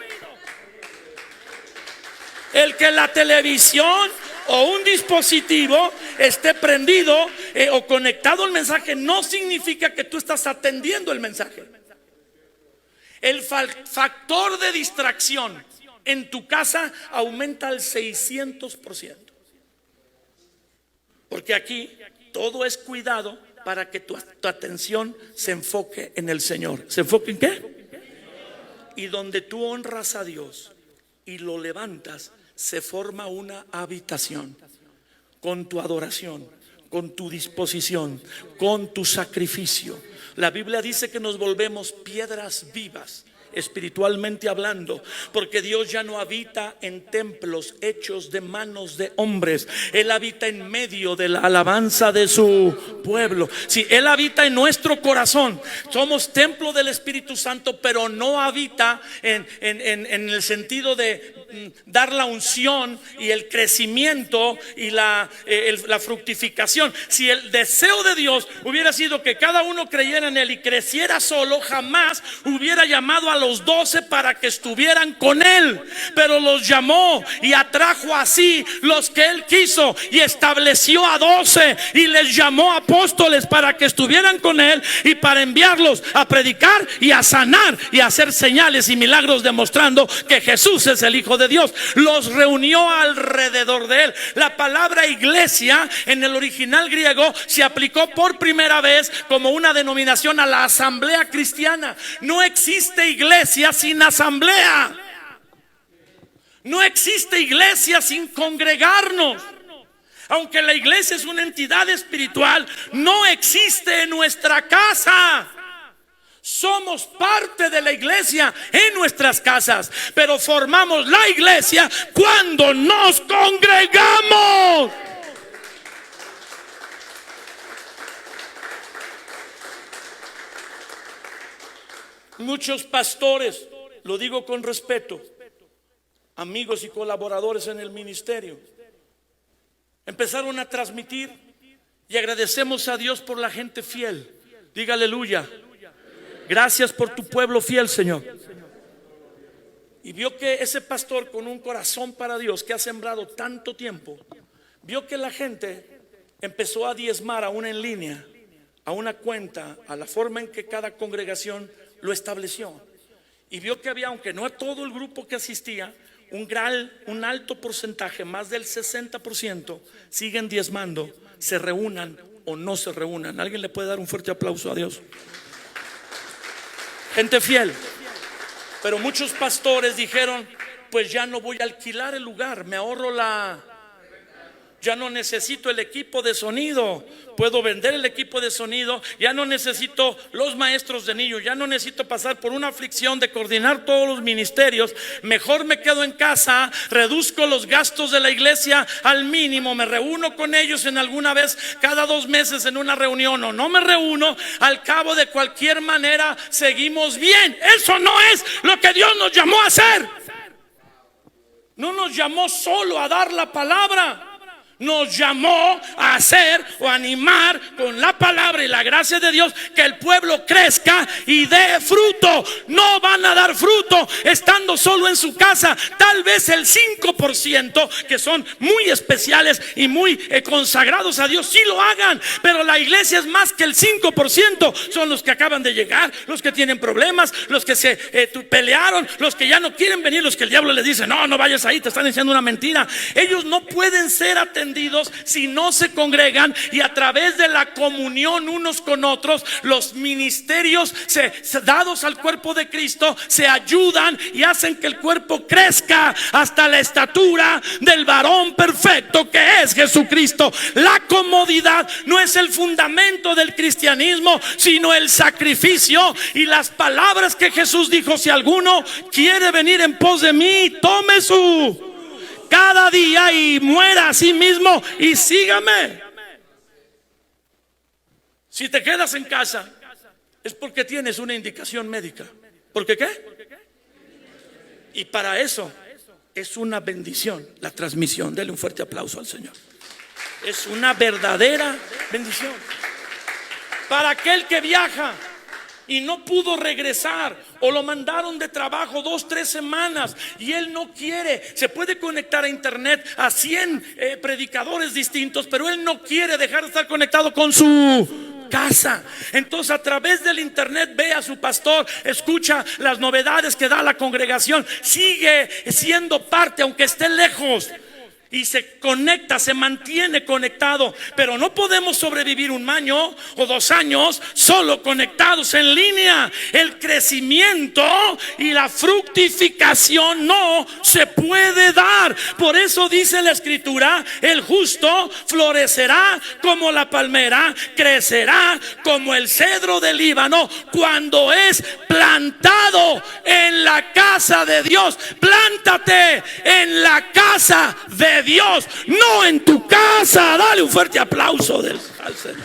El que la televisión o un dispositivo esté prendido o conectado al mensaje no significa que tú estás atendiendo el mensaje. El factor de distracción en tu casa aumenta al 600%. Porque aquí todo es cuidado para que tu atención se enfoque en el Señor. ¿Se enfoque en qué? Y donde tú honras a Dios y lo levantas, se forma una habitación con tu adoración, con tu disposición, con tu sacrificio. La Biblia dice que nos volvemos piedras vivas, espiritualmente hablando, porque Dios ya no habita en templos hechos de manos de hombres. Él habita en medio de la alabanza de su pueblo. Si Él habita en nuestro corazón, somos templo del Espíritu Santo, pero no habita en el sentido de dar la unción y el crecimiento y la fructificación. Si el deseo de Dios hubiera sido que cada uno creyera en Él y creciera solo, jamás hubiera llamado a los 12 para que estuvieran con Él, pero los llamó y atrajo así los que Él quiso, y estableció a 12 y les llamó apóstoles para que estuvieran con Él y para enviarlos a predicar y a sanar y a hacer señales y milagros, demostrando que Jesús es el Hijo de Dios. Los reunió alrededor de Él. La palabra iglesia en el original griego se aplicó por primera vez como una denominación a la asamblea cristiana. No existe iglesia sin asamblea. No existe iglesia sin congregarnos. Aunque la iglesia es una entidad espiritual, no existe en nuestra casa. Somos parte de la iglesia en nuestras casas, pero formamos la iglesia cuando nos congregamos. Muchos pastores, lo digo con respeto, amigos y colaboradores en el ministerio, empezaron a transmitir, y agradecemos a Dios por la gente fiel. Diga aleluya. Gracias por tu pueblo fiel, Señor. Y vio que ese pastor, con un corazón para Dios, que ha sembrado tanto tiempo, vio que la gente empezó a diezmar aún en línea, a una cuenta, a la forma en que cada congregación lo estableció. Y vio que había, aunque no a todo el grupo que asistía, un alto porcentaje, más del 60%, siguen diezmando, se reúnan o no se reúnan. ¿Alguien le puede dar un fuerte aplauso a Dios? Gente fiel. Pero muchos pastores dijeron: pues ya no voy a alquilar el lugar, me ahorro ya no necesito el equipo de sonido, puedo vender el equipo de sonido, ya no necesito los maestros de niños, ya no necesito pasar por una aflicción de coordinar todos los ministerios. Mejor me quedo en casa, reduzco los gastos de la iglesia al mínimo, me reúno con ellos en alguna vez cada 2 meses en una reunión, o no me reúno, al cabo de cualquier manera seguimos bien. Eso no es lo que Dios nos llamó a hacer. No nos llamó solo a dar la palabra, nos llamó a hacer o animar con la palabra y la gracia de Dios que el pueblo crezca y dé fruto. No van a dar fruto estando solo en su casa. Tal vez el 5% que son muy especiales y muy consagrados a Dios sí lo hagan, pero la iglesia es más que el 5%. Son los que acaban de llegar, los que tienen problemas, los que se pelearon, los que ya no quieren venir, los que el diablo les dice no vayas ahí, te están diciendo una mentira. Ellos no pueden ser atendidos si no se congregan y a través de la comunión unos con otros, los ministerios dados al cuerpo de Cristo se ayudan y hacen que el cuerpo crezca hasta la estatura del varón perfecto que es Jesucristo. La comodidad no es el fundamento del cristianismo, sino el sacrificio y las palabras que Jesús dijo: si alguno quiere venir en pos de mí, tome su cada día y muera a sí mismo y sígame. Si te quedas en casa es porque tienes una indicación médica. ¿Por qué qué? Y para eso es una bendición la transmisión. Dele un fuerte aplauso al Señor. Es una verdadera bendición. Para aquel que viaja y no pudo regresar, o lo mandaron de trabajo 2-3 semanas y él no quiere, se puede conectar a internet a 100 predicadores distintos, pero él no quiere dejar de estar conectado con su casa. Entonces a través del internet ve a su pastor, escucha las novedades que da la congregación, sigue siendo parte aunque esté lejos. Y se conecta, se mantiene conectado. Pero no podemos sobrevivir 1 año o 2 años solo conectados en línea. El crecimiento y la fructificación no se puede dar. Por eso dice la escritura: el justo florecerá como la palmera, crecerá como el cedro del Líbano cuando es plantado en la casa de Dios. Plántate en la casa de Dios, no en tu casa. Dale un fuerte aplauso al Señor.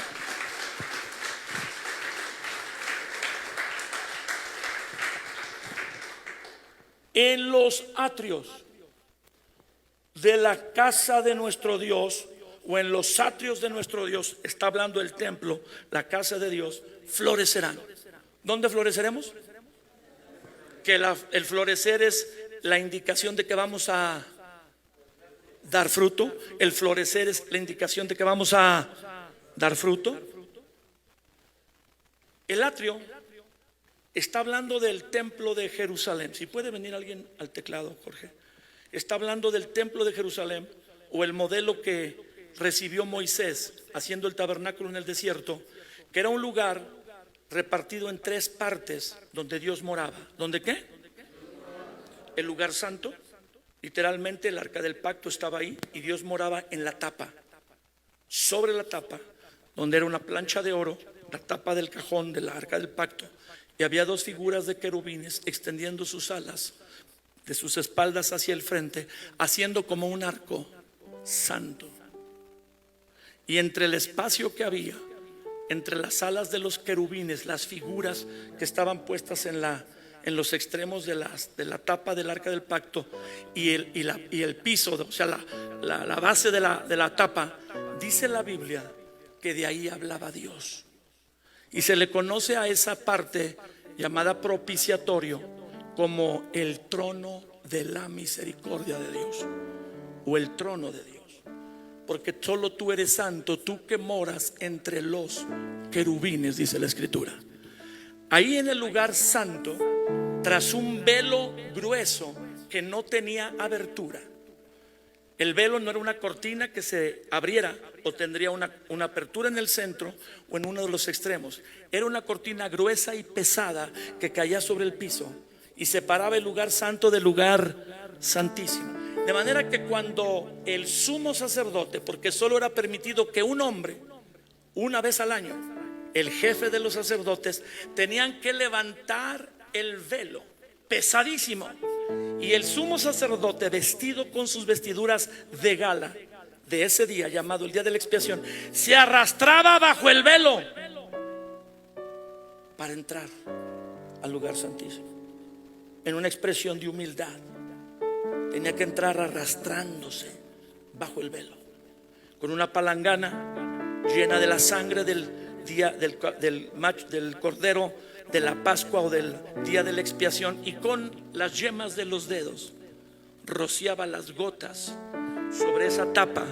En los atrios de la casa de nuestro Dios, o en los atrios de nuestro Dios, está hablando el templo, la casa de Dios, florecerán. ¿Dónde floreceremos? Que el florecer es la indicación de que vamos a dar fruto. El florecer es la indicación de que vamos a dar fruto. El atrio está hablando del templo de Jerusalén. Si puede venir alguien al teclado, Jorge. Está hablando del templo de Jerusalén, o el modelo que recibió Moisés haciendo el tabernáculo en el desierto, que era un lugar repartido en 3 partes donde Dios moraba. ¿Dónde qué? El lugar santo. Literalmente el arca del pacto estaba ahí y Dios moraba en la tapa. Sobre la tapa, donde era una plancha de oro, la tapa del cajón del arca del pacto, y había 2 figuras de querubines extendiendo sus alas de sus espaldas hacia el frente, haciendo como un arco santo. Y entre el espacio que había entre las alas de los querubines, las figuras que estaban puestas en los extremos de la tapa del arca del pacto y el piso, o sea la base de la tapa, dice la Biblia que de ahí hablaba Dios. Y se le conoce a esa parte llamada propiciatorio como el trono de la misericordia de Dios, o el trono de Dios. Porque solo tú eres santo, tú que moras entre los querubines, dice la escritura. Ahí en el lugar santo, tras un velo grueso que no tenía abertura. El velo no era una cortina que se abriera o tendría una apertura en el centro o en uno de los extremos. Era una cortina gruesa y pesada que caía sobre el piso y separaba el lugar santo del lugar santísimo. De manera que cuando el sumo sacerdote, porque solo era permitido que un hombre, una vez al año, el jefe de los sacerdotes, tenían que levantar el velo pesadísimo, y el sumo sacerdote, vestido con sus vestiduras de gala de ese día llamado el día de la expiación, se arrastraba bajo el velo para entrar al lugar santísimo. En una expresión de humildad, tenía que entrar arrastrándose bajo el velo. con una palangana llena de la sangre del día del cordero de la Pascua o del día de la expiación, y con las yemas de los dedos rociaba las gotas sobre esa tapa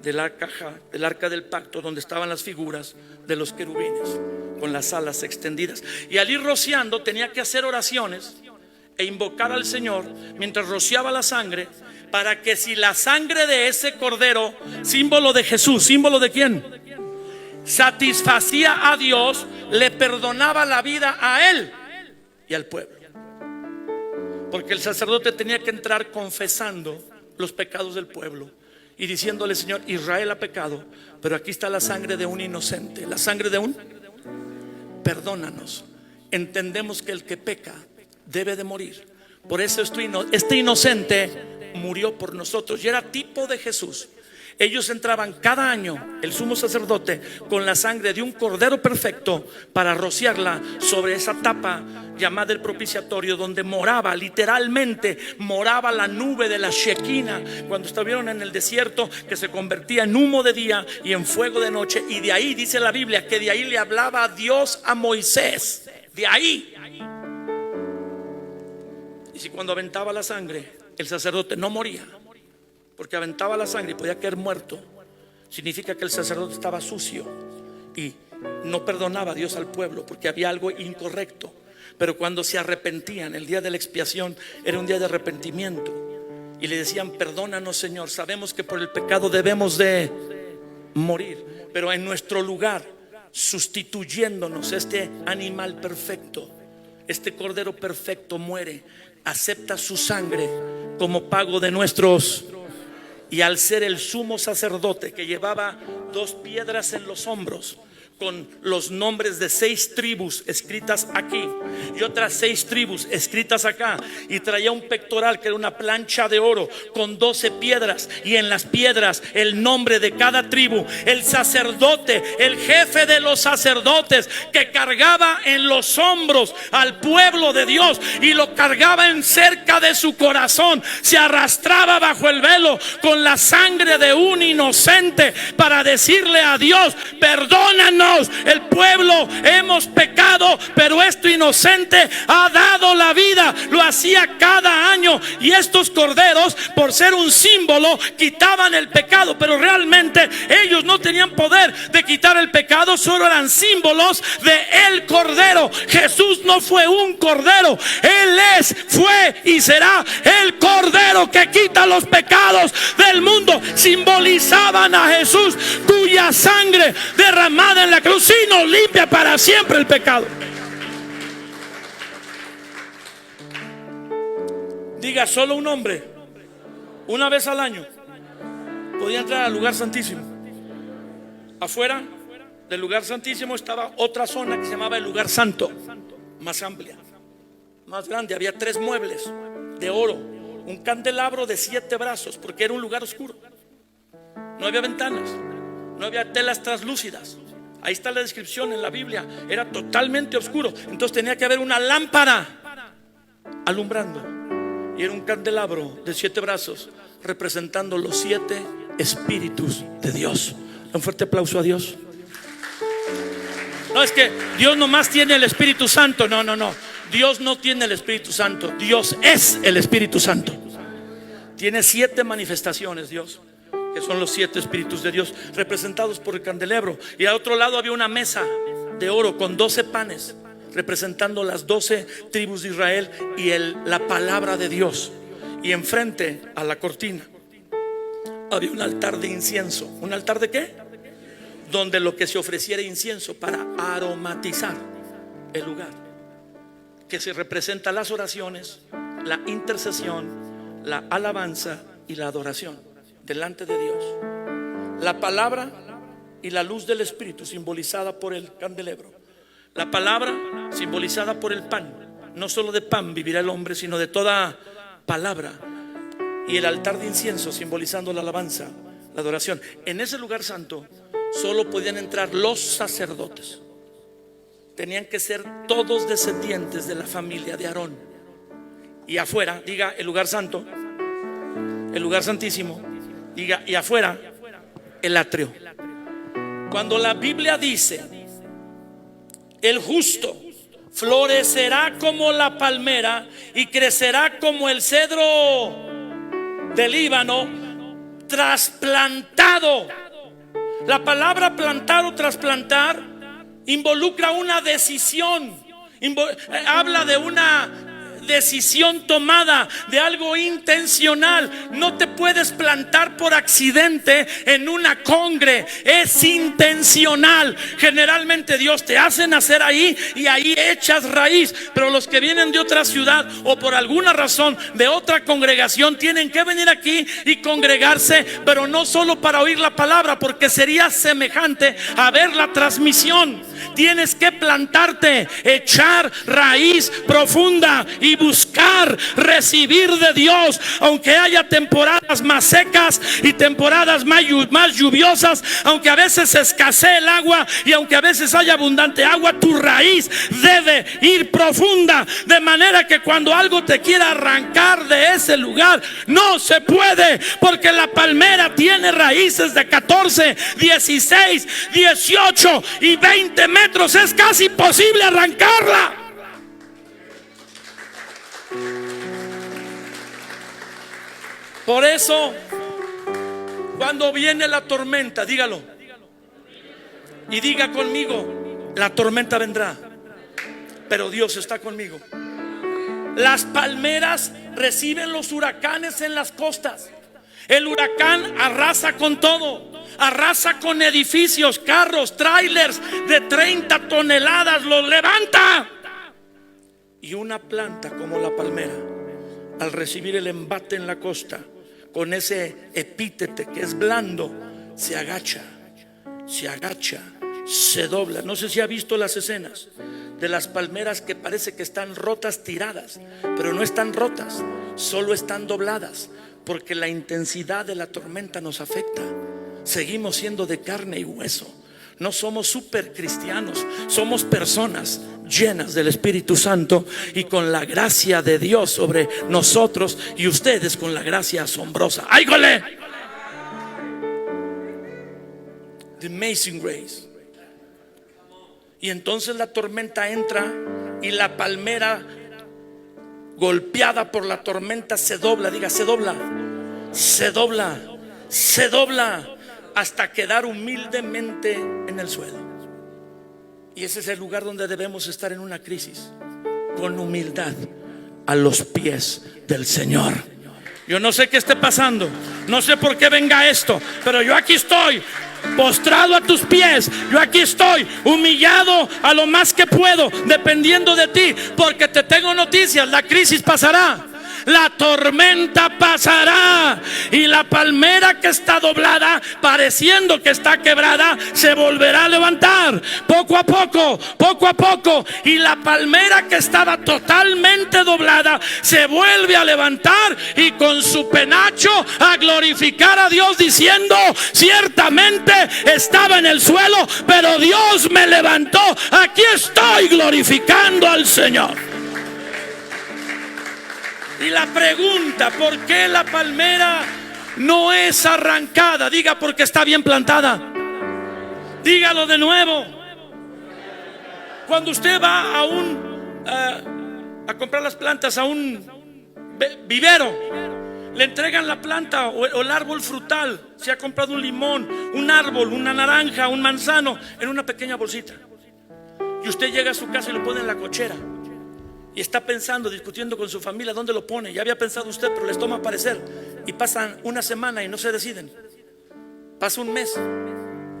de la caja del arca del pacto, donde estaban las figuras de los querubines con las alas extendidas. Y al ir rociando tenía que hacer oraciones e invocar al Señor mientras rociaba la sangre, para que si la sangre de ese cordero, símbolo de Jesús, símbolo de quién, satisfacía a Dios, le perdonaba la vida a él y al pueblo. Porque el sacerdote tenía que entrar confesando los pecados del pueblo y diciéndole: Señor, Israel ha pecado, pero aquí está la sangre de un inocente, la sangre de un, perdónanos. Entendemos que el que peca debe de morir. Por eso este inocente murió por nosotros y era tipo de Jesús. Ellos entraban cada año, el sumo sacerdote, con la sangre de un cordero perfecto para rociarla sobre esa tapa llamada el propiciatorio, donde moraba, literalmente moraba la nube de la Shekinah cuando estuvieron en el desierto, que se convertía en humo de día y en fuego de noche. Y de ahí dice la Biblia que de ahí le hablaba Dios a Moisés, de ahí. Y si cuando aventaba la sangre el sacerdote no moría, porque aventaba la sangre y podía caer muerto, significa que el sacerdote estaba sucio y no perdonaba a Dios al pueblo, porque había algo incorrecto. Pero cuando se arrepentían, el día de la expiación era un día de arrepentimiento, y le decían: perdónanos, Señor, sabemos que por el pecado debemos de morir, pero en nuestro lugar, sustituyéndonos, este animal perfecto, este cordero perfecto muere, acepta su sangre como pago de nuestros. Y al ser el sumo sacerdote que llevaba 2 piedras en los hombros con los nombres de 6 tribus escritas aquí y otras 6 tribus escritas acá, y traía un pectoral que era una plancha de oro con 12 piedras, y en las piedras el nombre de cada tribu, el sacerdote, el jefe de los sacerdotes, que cargaba en los hombros al pueblo de Dios y lo cargaba en cerca de su corazón, se arrastraba bajo el velo con la sangre de un inocente para decirle a Dios: perdónanos, el pueblo hemos pecado, pero este inocente ha dado la vida. Lo hacía cada año, y estos corderos, por ser un símbolo, quitaban el pecado, pero realmente ellos no tenían poder de quitar el pecado, solo eran símbolos de el cordero. Jesús no fue un cordero, Él es, fue y será el cordero que quita los pecados del mundo. Simbolizaban a Jesús, cuya sangre derramada en la cruz sí nos limpia para siempre el pecado. Diga: solo un hombre, una vez al año, podía entrar al lugar santísimo. Afuera del lugar santísimo estaba otra zona que se llamaba el lugar santo, más amplia, más grande. Había 3 muebles de oro, un candelabro de 7 brazos, porque era un lugar oscuro. No había ventanas, no había telas translúcidas. Ahí está la descripción en la Biblia. Era totalmente oscuro. Entonces tenía que haber una lámpara alumbrando, y era un candelabro de 7 brazos representando los 7 espíritus de Dios. Un fuerte aplauso a Dios. No es que Dios nomás tiene el Espíritu Santo. No. Dios no tiene el Espíritu Santo. Dios es el Espíritu Santo. Tiene 7 manifestaciones Dios, que son los 7 espíritus de Dios, representados por el candelabro. Y al otro lado había una mesa de oro con 12 panes, representando las 12 tribus de Israel y la palabra de Dios. Y enfrente a la cortina había un altar de incienso. ¿Un altar de qué? Donde lo que se ofreciera incienso para aromatizar el lugar, que se representa las oraciones, la intercesión, la alabanza y la adoración delante de Dios. La palabra y la luz del Espíritu, simbolizada por el candelabro. La palabra simbolizada por el pan. No solo de pan vivirá el hombre, sino de toda palabra. Y el altar de incienso, simbolizando la alabanza, la adoración. En ese lugar santo solo podían entrar los sacerdotes. Tenían que ser todos descendientes de la familia de Aarón. Y afuera, diga, el lugar santo, el lugar santísimo. Diga, y afuera el atrio. Cuando la Biblia dice: el justo florecerá como la palmera y crecerá como el cedro del Líbano, trasplantado. La palabra plantar o trasplantar involucra una decisión, habla de una decisión tomada, de algo intencional. No te puedes plantar por accidente en una congre, es intencional. Generalmente Dios te hace nacer ahí y ahí echas raíz, pero los que vienen de otra ciudad o por alguna razón de otra congregación tienen que venir aquí y congregarse, pero no solo para oír la palabra, porque sería semejante a ver la transmisión. Tienes que plantarte, echar raíz profunda y buscar recibir de Dios. Aunque haya temporadas más secas y temporadas más lluviosas, aunque a veces escasee el agua y aunque a veces haya abundante agua, tu raíz debe ir profunda, de manera que cuando algo te quiera arrancar de ese lugar, no se puede, porque la palmera tiene raíces de 14, 16, 18 y 20 metros. Es casi imposible arrancarla. Por eso, cuando viene la tormenta, dígalo y diga conmigo: la tormenta vendrá, pero Dios está conmigo. Las palmeras reciben los huracanes en las costas. El huracán arrasa con todo, arrasa con edificios, carros, trailers de 30 toneladas, los levanta. Y una planta como la palmera, al recibir el embate en la costa, con ese epítete que es blando, se agacha, se dobla. No sé si ha visto las escenas de las palmeras que parece que están rotas, tiradas, pero no están rotas, solo están dobladas, porque la intensidad de la tormenta nos afecta. Seguimos siendo de carne y hueso. No somos super cristianos, somos personas llenas del Espíritu Santo y con la gracia de Dios sobre nosotros, y ustedes con la gracia asombrosa. ¡Áigole! The Amazing Grace. Y entonces la tormenta entra y la palmera, golpeada por la tormenta, se dobla. Diga: se dobla, se dobla, se dobla, hasta quedar humildemente en el suelo. Y ese es el lugar donde debemos estar en una crisis, con humildad a los pies del Señor. Yo no sé qué esté pasando, no sé por qué venga esto, pero yo aquí estoy, postrado a tus pies. Yo aquí estoy, humillado a lo más que puedo, dependiendo de ti, porque te tengo noticias: la crisis pasará, la tormenta pasará, y la palmera que está doblada, pareciendo que está quebrada, se volverá a levantar poco a poco, y la palmera que estaba totalmente doblada se vuelve a levantar y con su penacho a glorificar a Dios, diciendo: ciertamente estaba en el suelo, pero Dios me levantó. Aquí estoy glorificando al Señor. Y la pregunta: ¿por qué la palmera no es arrancada? Diga: porque está bien plantada. Dígalo de nuevo. Cuando usted va a comprar las plantas a un vivero, le entregan la planta o el árbol frutal. Se ha comprado un limón, un árbol, una naranja, un manzano, en una pequeña bolsita, y usted llega a su casa y lo pone en la cochera. Y está pensando, discutiendo con su familia dónde lo pone. Ya había pensado usted, pero les toma parecer. Y pasan una semana y no se deciden. Pasa un mes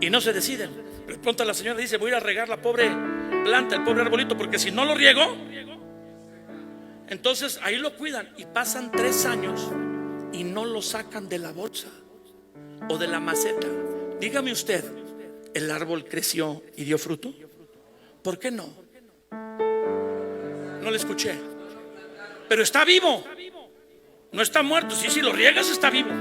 y no se deciden. De pronto la señora dice: voy a ir a regar la pobre planta, el pobre arbolito, porque si no lo riego. Entonces ahí lo cuidan. Y pasan 3 años y no lo sacan de la bolsa o de la maceta. Dígame usted, ¿el árbol creció y dio fruto? ¿Por qué no? No le escuché. Pero está vivo, no está muerto. Si lo riegas, está vivo.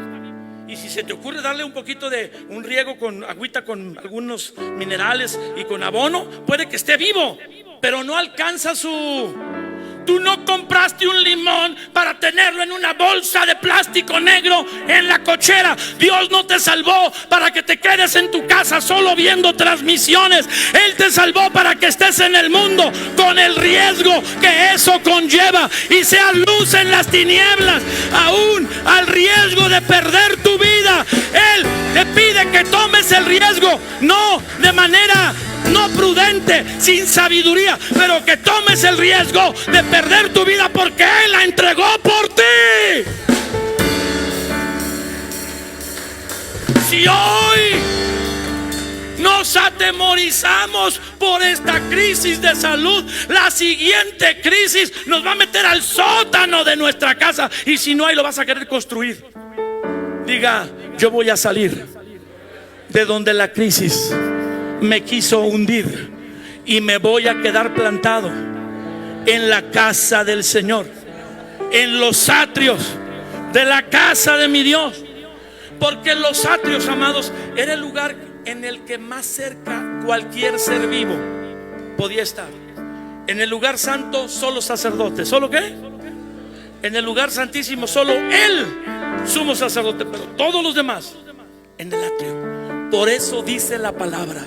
Y si se te ocurre darle un poquito de un riego con agüita, con algunos minerales y con abono, puede que esté vivo, pero no alcanza su Tú no compraste un limón para tenerlo en una bolsa de plástico negro en la cochera. Dios no te salvó para que te quedes en tu casa solo viendo transmisiones. Él te salvó para que estés en el mundo con el riesgo que eso conlleva y seas luz en las tinieblas, aún al riesgo de perder tu vida. Él te pide que tomes el riesgo, no de manera no prudente, sin sabiduría, pero que tomes el riesgo de perder tu vida porque Él la entregó por ti. Si hoy nos atemorizamos por esta crisis de salud, la siguiente crisis nos va a meter al sótano de nuestra casa, y si no, ahí lo vas a querer construir. Diga: yo voy a salir de donde la crisis me quiso hundir y me voy a quedar plantado en la casa del Señor, en los atrios de la casa de mi Dios. Porque los atrios, amados, era el lugar en el que más cerca cualquier ser vivo podía estar. En el lugar santo solo sacerdote. ¿Solo qué? En el lugar santísimo solo Él, sumo sacerdote, pero todos los demás en el atrio. Por eso dice la palabra: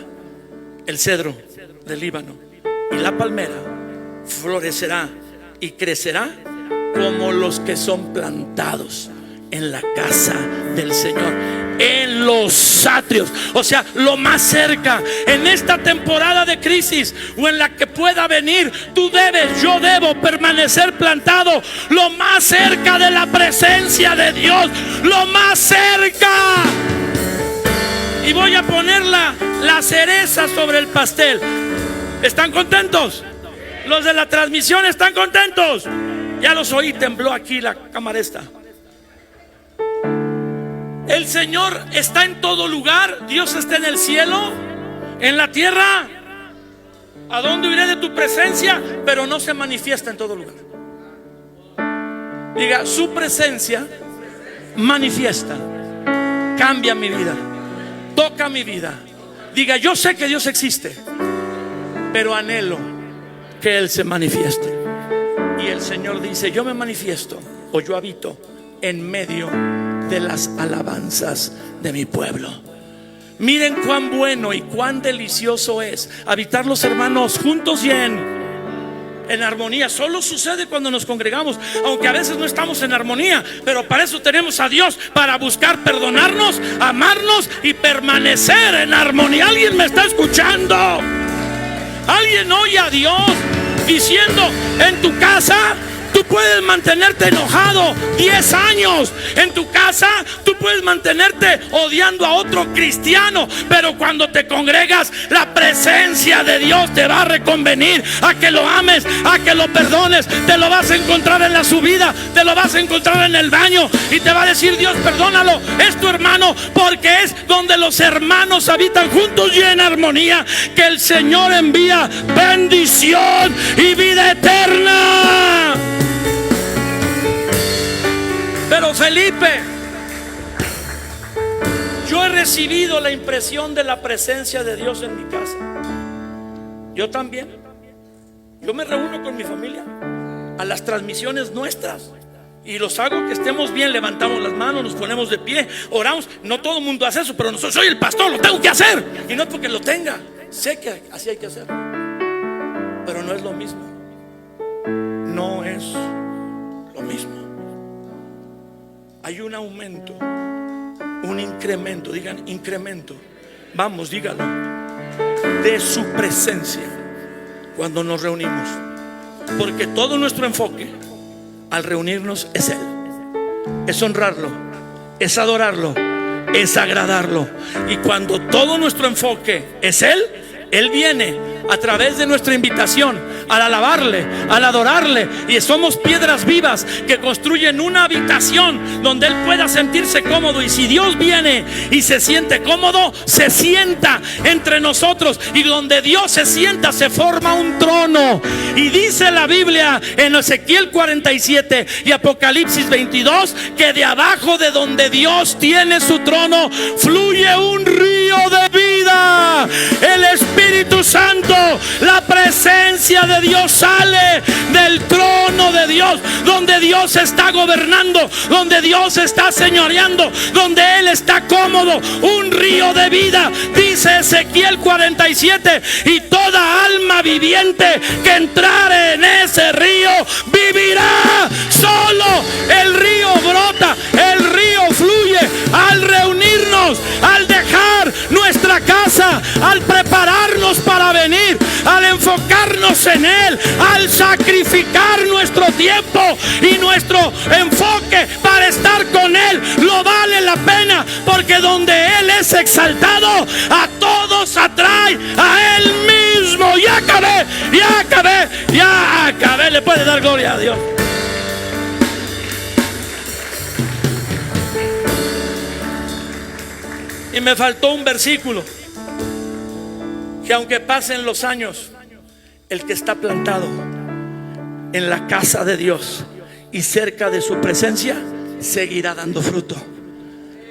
el cedro del Líbano y la palmera florecerá y crecerá como los que son plantados en la casa del Señor, en los atrios. O sea, lo más cerca en esta temporada de crisis o en la que pueda venir, tú debes, yo debo permanecer plantado lo más cerca de la presencia de Dios, lo más cerca. Y voy a poner la cereza sobre el pastel. ¿Están contentos? Los de la transmisión, ¿están contentos? Ya los oí, tembló aquí la cámara esta. El Señor está en todo lugar. Dios está en el cielo, en la tierra. ¿A dónde iré de tu presencia? Pero no se manifiesta en todo lugar. Diga: su presencia manifiesta, cambia mi vida, toca mi vida. Diga: yo sé que Dios existe, pero anhelo que Él se manifieste. Y el Señor dice: yo me manifiesto, o yo habito en medio de las alabanzas de mi pueblo. Miren cuán bueno y cuán delicioso es habitar los hermanos juntos y en armonía. Solo sucede cuando nos congregamos, aunque a veces no estamos en armonía, pero para eso tenemos a Dios, para buscar perdonarnos, amarnos y permanecer en armonía. ¿Alguien me está escuchando? ¿Alguien oye a Dios diciendo: en tu casa tú puedes mantenerte enojado 10 años? En tu casa tú puedes mantenerte odiando a otro cristiano, pero cuando te congregas, la presencia de Dios te va a reconvenir a que lo ames, a que lo perdones. Te lo vas a encontrar en la subida, te lo vas a encontrar en el baño, y te va a decir Dios: perdónalo, es tu hermano. Porque es donde los hermanos habitan juntos y en armonía que el Señor envía bendición y vida eterna. Pero Felipe, yo he recibido la impresión de la presencia de Dios en mi casa. Yo también. Yo me reúno con mi familia a las transmisiones nuestras y los hago que estemos bien. Levantamos las manos, nos ponemos de pie, oramos. No todo el mundo hace eso, pero no soy el pastor, lo tengo que hacer. Y no es porque lo tenga, sé que así hay que hacerlo, pero no es lo mismo. No es lo mismo. Hay un aumento, un incremento. Digan: incremento. Vamos, dígalo. De su presencia cuando nos reunimos. Porque todo nuestro enfoque al reunirnos es Él. Es honrarlo, es adorarlo, es agradarlo. Y cuando todo nuestro enfoque es Él, Él viene a través de nuestra invitación al alabarle, al adorarle. Y somos piedras vivas que construyen una habitación donde Él pueda sentirse cómodo. Y si Dios viene y se siente cómodo, se sienta entre nosotros. Y donde Dios se sienta, se forma un trono. Y dice la Biblia en Ezequiel 47 y Apocalipsis 22 que de abajo de donde Dios tiene su trono fluye un río de vida. aleluya. El Espíritu Santo, la presencia de Dios sale del trono de Dios, donde Dios está gobernando, donde Dios está señoreando, donde Él está cómodo. Un río de vida, dice Ezequiel 47, y toda alma viviente que entrare en ese río vivirá. Solo el río brota, el río fluye al reunirnos, al dejar nuestra casa, al prepararnos para venir, al enfocarnos en Él, al sacrificar nuestro tiempo y nuestro enfoque para estar con Él. Lo vale la pena, porque donde Él es exaltado, a todos atrae a Él mismo. Ya acabé, ya acabé, ya acabé. Le puede dar gloria a Dios. Y me faltó un versículo, que aunque pasen los años, el que está plantado en la casa de Dios y cerca de su presencia seguirá dando fruto.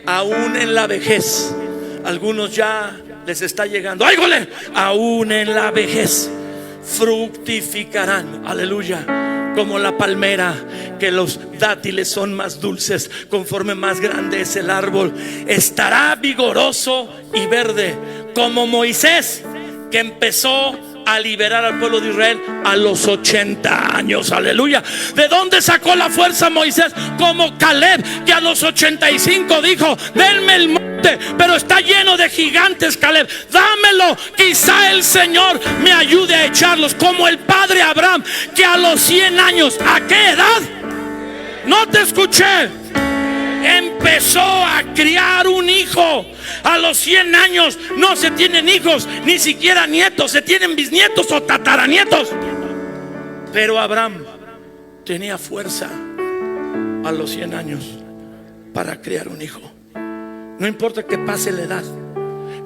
Aún en la vejez, algunos ya les está llegando, ¡áigole! Aún en la vejez fructificarán, aleluya, como la palmera, que los dátiles son más dulces conforme más grande es el árbol. Estará vigoroso y verde, como Moisés, que empezó a liberar al pueblo de Israel a los 80 años, aleluya. ¿De dónde sacó la fuerza Moisés? Como Caleb, que a los 85 dijo: denme el monte, pero está lleno de gigantes, Caleb, dámelo, quizá el Señor me ayude a echarlos. Como el padre Abraham, que a los 100 años, ¿a qué edad? No te escuché. Empezó a criar un hijo. A los 100 años no se tienen hijos, ni siquiera nietos, se tienen bisnietos o tataranietos. Pero Abraham tenía fuerza a los 100 años para criar un hijo. No importa que pase la edad,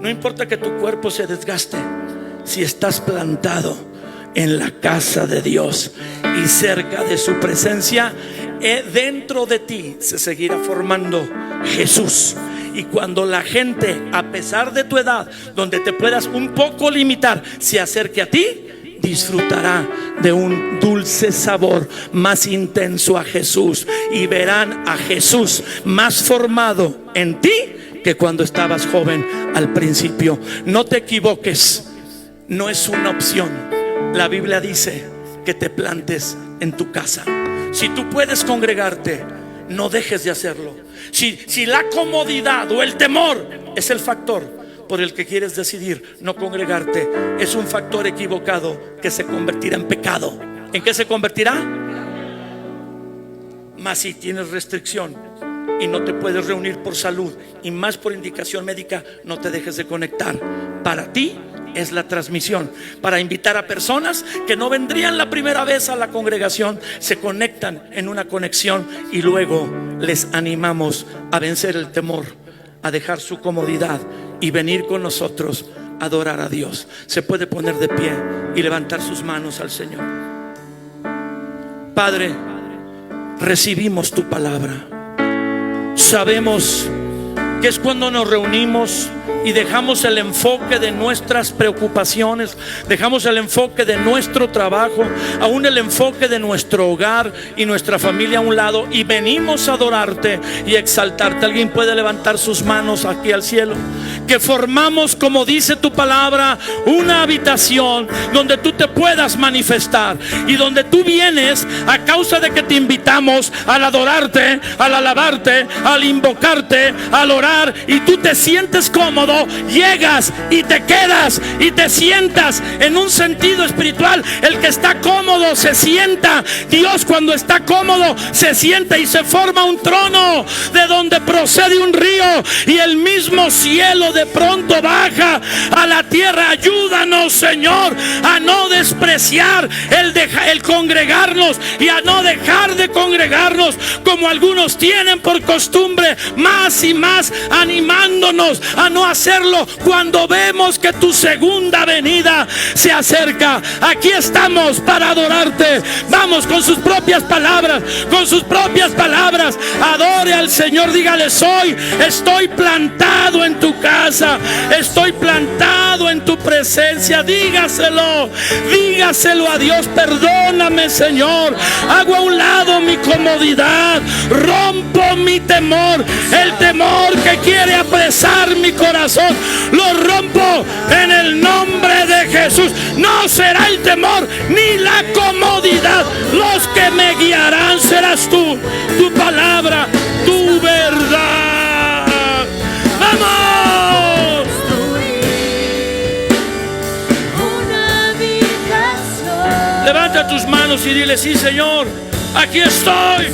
no importa que tu cuerpo se desgaste, si estás plantado en la casa de Dios y cerca de su presencia, dentro de ti se seguirá formando Jesús. Y cuando la gente, a pesar de tu edad, donde te puedas un poco limitar, se acerque a ti, disfrutará de un dulce sabor más intenso a Jesús, y verán a Jesús más formado en ti que cuando estabas joven al principio. No te equivoques, no es una opción. La Biblia dice que te plantes en tu casa. Si tú puedes congregarte, no dejes de hacerlo. Si la comodidad o el temor es el factor por el que quieres decidir no congregarte, es un factor equivocado que se convertirá en pecado. ¿En qué se convertirá? Mas si tienes restricción y no te puedes reunir por salud, y más por indicación médica, no te dejes de conectar. Para ti es la transmisión, para invitar a personas que no vendrían la primera vez a la congregación, se conectan en una conexión y luego les animamos a vencer el temor, a dejar su comodidad y venir con nosotros a adorar a Dios. Se puede poner de pie y levantar sus manos al Señor. Padre, recibimos tu palabra. Sabemos que es cuando nos reunimos y dejamos el enfoque de nuestras preocupaciones, dejamos el enfoque de nuestro trabajo, aún el enfoque de nuestro hogar y nuestra familia a un lado, y venimos a adorarte y exaltarte. Alguien puede levantar sus manos aquí al cielo. Que formamos, como dice tu palabra, una habitación donde tú te puedas manifestar, y donde tú vienes a causa de que te invitamos al adorarte, al alabarte, al invocarte, al orar, y tú te sientes cómodo. Llegas y te quedas y te sientas. En un sentido espiritual, el que está cómodo se sienta. Dios, cuando está cómodo, se sienta y se forma un trono de donde procede un río, y el mismo cielo de pronto baja a la tierra. Ayúdanos, Señor, a no despreciar el congregarnos, y a no dejar de congregarnos como algunos tienen por costumbre, más y más animándonos a no hacer hacerlo cuando vemos que tu segunda venida se acerca. Aquí estamos para adorarte. Vamos, con sus propias palabras, con sus propias palabras, adore al Señor. Dígale: estoy plantado en tu casa, estoy plantado en tu presencia. Dígaselo a Dios: perdóname, Señor, hago a un lado mi comodidad, rompo mi temor, el temor que quiere apresar mi corazón, lo rompo en el nombre de Jesús. No será el temor ni la comodidad los que me guiarán, serás tú, tu palabra, tu verdad. ¡Vamos! Levanta tus manos y dile: sí, Señor, aquí estoy.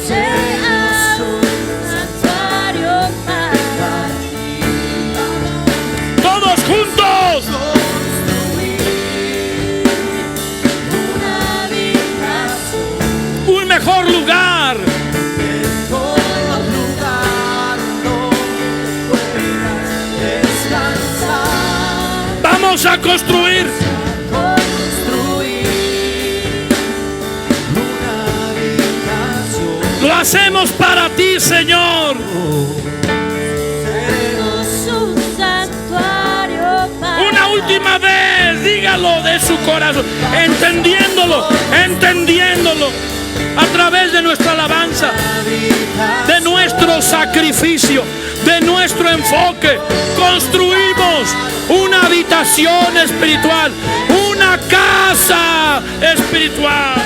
Todos juntos. Un mejor lugar. Vamos a construir. Lo hacemos para ti, Señor. Una última vez, dígalo de su corazón, entendiéndolo a través de nuestra alabanza, de nuestro sacrificio, de nuestro enfoque. Construimos una habitación espiritual, una casa espiritual.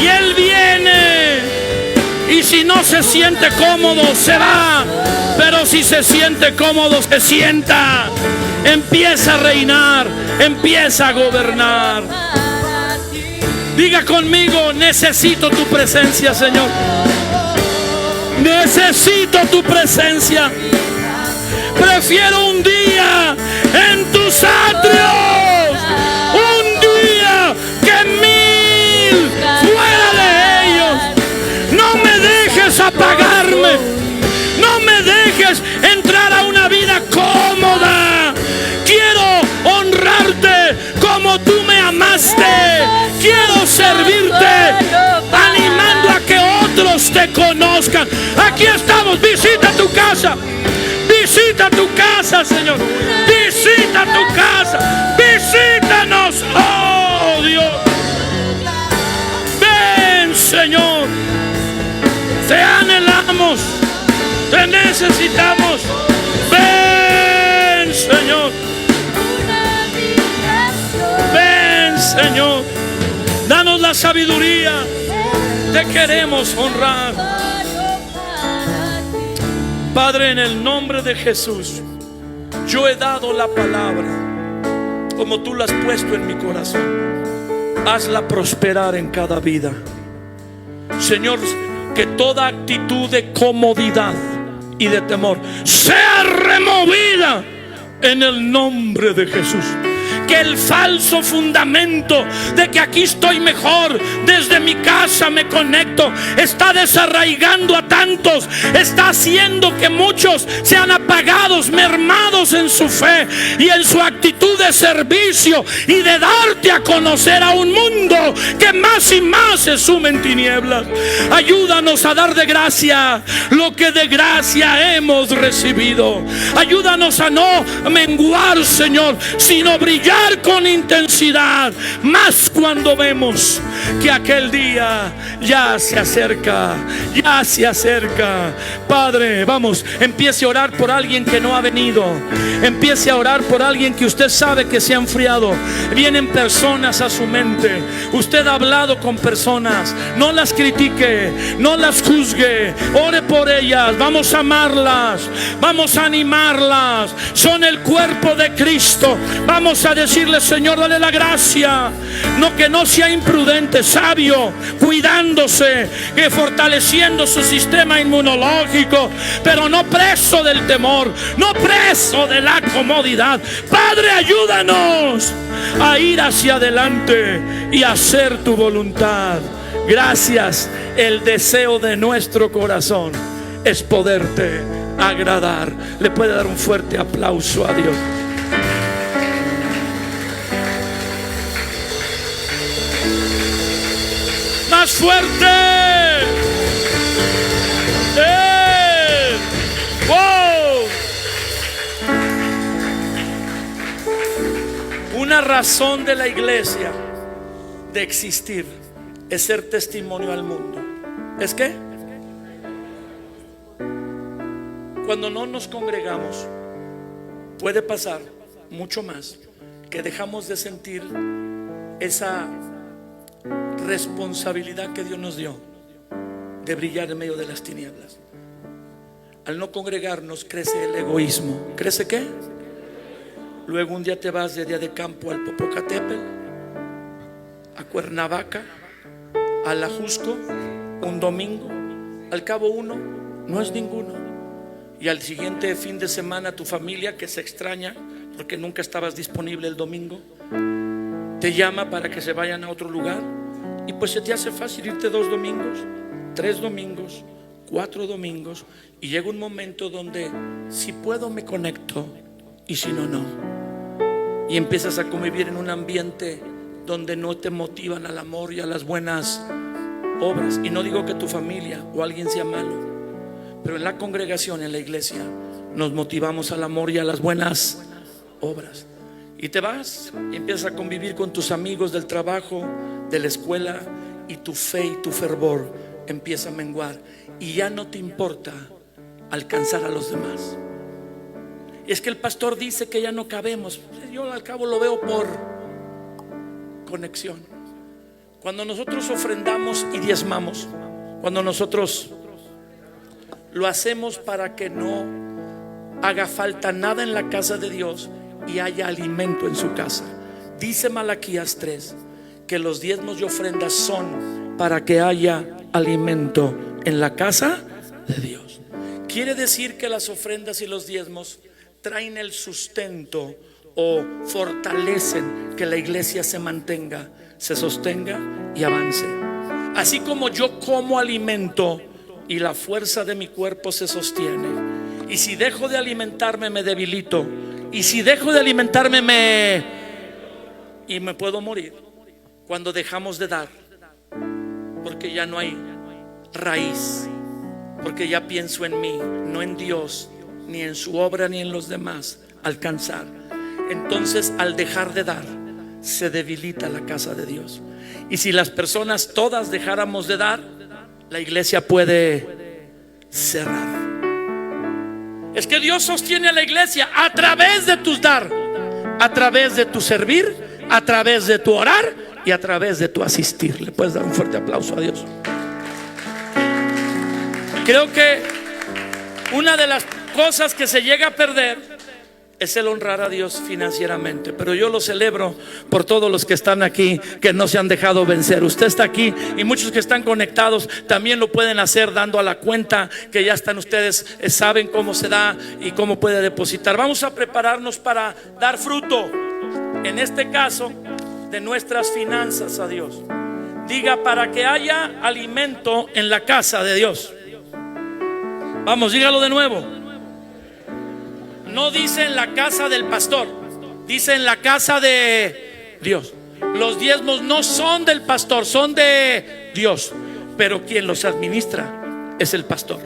Y Él viene, y si no se siente cómodo, se va. Pero si se siente cómodo, se sienta. Empieza a reinar, empieza a gobernar. Diga conmigo: necesito tu presencia, Señor. Necesito tu presencia. Prefiero un día en tus atrios, un día que 1000 fuera de ellos. No me dejes apagarme, no me dejes entrar a una vida cómoda. Quiero honrarte como tú me amaste. Quiero servirte, animando a que otros te conozcan. Aquí estamos. Visita tu casa. Visita tu casa, Señor. Visita tu casa. Visítanos, oh Dios. Ven, Señor. Te anhelamos. Te necesitamos. Ven, Señor. Ven, Señor. Danos la sabiduría. Te queremos honrar. Padre, en el nombre de Jesús, yo he dado la palabra como tú la has puesto en mi corazón. Hazla prosperar en cada vida, Señor. Que toda actitud de comodidad y de temor sea removida en el nombre de Jesús. Que el falso fundamento de que aquí estoy mejor, desde mi casa me conecto, está desarraigando a tantos, está haciendo que muchos sean apagados, mermados en su fe y en su actitud de servicio y de darte a conocer a un mundo que más y más se sume en tinieblas. Ayúdanos a dar de gracia lo que de gracia hemos recibido. Ayúdanos a no menguar, Señor, sino brillar con intensidad, más cuando vemos que aquel día ya se acerca, ya se acerca. Padre, vamos, empiece a orar por alguien que no ha venido. Empiece a orar por alguien que usted sabe que se ha enfriado. Vienen personas a su mente. Usted ha hablado con personas. No las critique, no las juzgue. Ore por ellas. Vamos a amarlas, vamos a animarlas. Son el cuerpo de Cristo. Vamos a decirle: Señor, dale la gracia. No, que no sea imprudente, sabio, cuidándose, que fortaleciendo su sistema inmunológico, pero no preso del temor, no preso de la comodidad. Padre, ayúdanos a ir hacia adelante y hacer tu voluntad. Gracias. El deseo de nuestro corazón es poderte agradar. Le puede dar un fuerte aplauso a Dios. Más fuerte. ¡Wow! Una razón de la iglesia de existir es ser testimonio al mundo. ¿Es qué? Cuando no nos congregamos, puede pasar mucho más que dejamos de sentir esa responsabilidad que Dios nos dio de brillar en medio de las tinieblas. Al no congregarnos crece el egoísmo. ¿Crece qué? Luego un día te vas de día de campo al Popocatépetl, a Cuernavaca, al Ajusco, un domingo. Al cabo uno no es ninguno. Y al siguiente fin de semana tu familia, que se extraña porque nunca estabas disponible el domingo, te llama para que se vayan a otro lugar. Y pues se te hace fácil irte 2 domingos, 3 domingos, 4 domingos. Y llega un momento donde si puedo me conecto y si no, no. Y empiezas a convivir en un ambiente donde no te motivan al amor y a las buenas obras. Y no digo que tu familia o alguien sea malo, pero en la congregación, en la iglesia, nos motivamos al amor y a las buenas obras. Y te vas y empiezas a convivir con tus amigos del trabajo, de la escuela, y tu fe y tu fervor empieza a menguar y ya no te importa alcanzar a los demás. Es que el pastor dice que ya no cabemos. Yo al cabo lo veo por conexión. Cuando nosotros ofrendamos y diezmamos, cuando nosotros lo hacemos para que no haga falta nada en la casa de Dios y haya alimento en su casa. Dice Malaquías 3 que los diezmos y ofrendas son para que haya alimento en la casa de Dios. Quiere decir que las ofrendas y los diezmos traen el sustento o fortalecen que la iglesia se mantenga, se sostenga y avance. Así como yo como alimento y la fuerza de mi cuerpo se sostiene, y si dejo de alimentarme me debilito, y si dejo de alimentarme me puedo morir. Cuando dejamos de dar, porque ya no hay raíz, porque ya pienso en mí, no en Dios, ni en su obra, ni en los demás alcanzar. Entonces al dejar de dar se debilita la casa de Dios. Y si las personas todas dejáramos de dar, la iglesia puede cerrar. Es que Dios sostiene a la iglesia a través de tus dar, a través de tu servir, a través de tu orar y a través de tu asistir. Le puedes dar un fuerte aplauso a Dios. Creo que una de las cosas que se llega a perder es el honrar a Dios financieramente. Pero yo lo celebro por todos los que están aquí, que no se han dejado vencer. Usted está aquí y muchos que están conectados también lo pueden hacer dando a la cuenta que ya están ustedes, saben cómo se da y cómo puede depositar. Vamos a prepararnos para dar fruto, en este caso, de nuestras finanzas a Dios. Diga: para que haya alimento en la casa de Dios. Vamos, dígalo de nuevo. No dice en la casa del pastor, dice en la casa de Dios. Los diezmos no son del pastor, son de Dios, pero quien los administra es el pastor.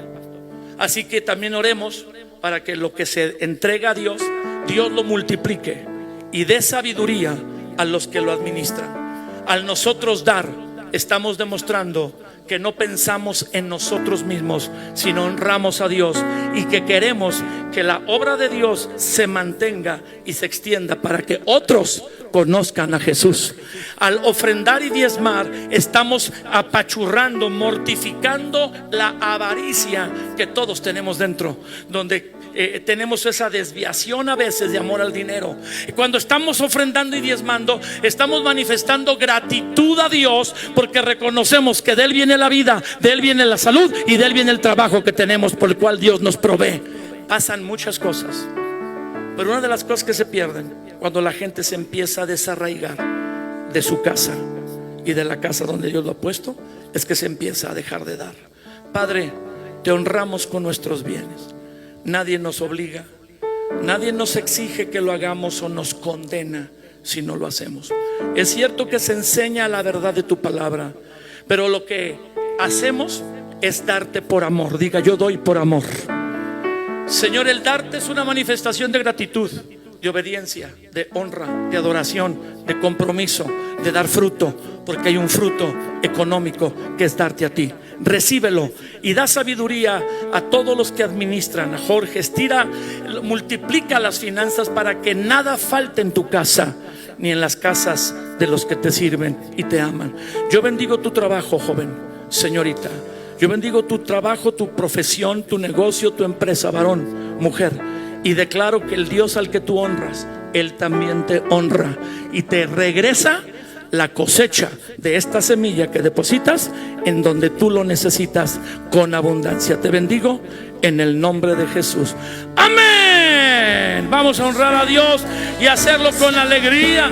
Así que también oremos para que lo que se entrega a Dios, Dios lo multiplique y dé sabiduría a los que lo administran. Al nosotros dar, estamos demostrando que no pensamos en nosotros mismos, sino honramos a Dios y que queremos que la obra de Dios se mantenga y se extienda para que otros conozcan a Jesús. Al ofrendar y diezmar, estamos apachurrando, mortificando la avaricia que todos tenemos dentro, donde tenemos esa desviación a veces de amor al dinero. Cuando estamos ofrendando y diezmando, estamos manifestando gratitud a Dios, porque reconocemos que de Él viene la vida, de Él viene la salud y de Él viene el trabajo que tenemos, por el cual Dios nos provee. Pasan muchas cosas, pero una de las cosas que se pierden cuando la gente se empieza a desarraigar de su casa y de la casa donde Dios lo ha puesto, es que se empieza a dejar de dar. Padre, te honramos con nuestros bienes. nadie nos obliga, nadie nos exige que lo hagamos o nos condena si no lo hacemos. Es cierto que se enseña la verdad de tu palabra, pero lo que hacemos es darte por amor. Diga: yo doy por amor. Señor, el darte es una manifestación de gratitud, de obediencia, de honra, de adoración, de compromiso, de dar fruto, porque hay un fruto económico que es darte a ti. Recíbelo y da sabiduría a todos los que administran. A Jorge, multiplica las finanzas para que nada falte en tu casa, ni en las casas de los que te sirven y te aman. Yo bendigo tu trabajo, joven, señorita. Yo bendigo tu trabajo, tu profesión, tu negocio, tu empresa, varón, mujer. Y declaro que el Dios al que tú honras, Él también te honra y te regresa la cosecha de esta semilla que depositas en donde tú lo necesitas con abundancia. Te bendigo en el nombre de Jesús. Amén. Vamos a honrar a Dios y hacerlo con alegría.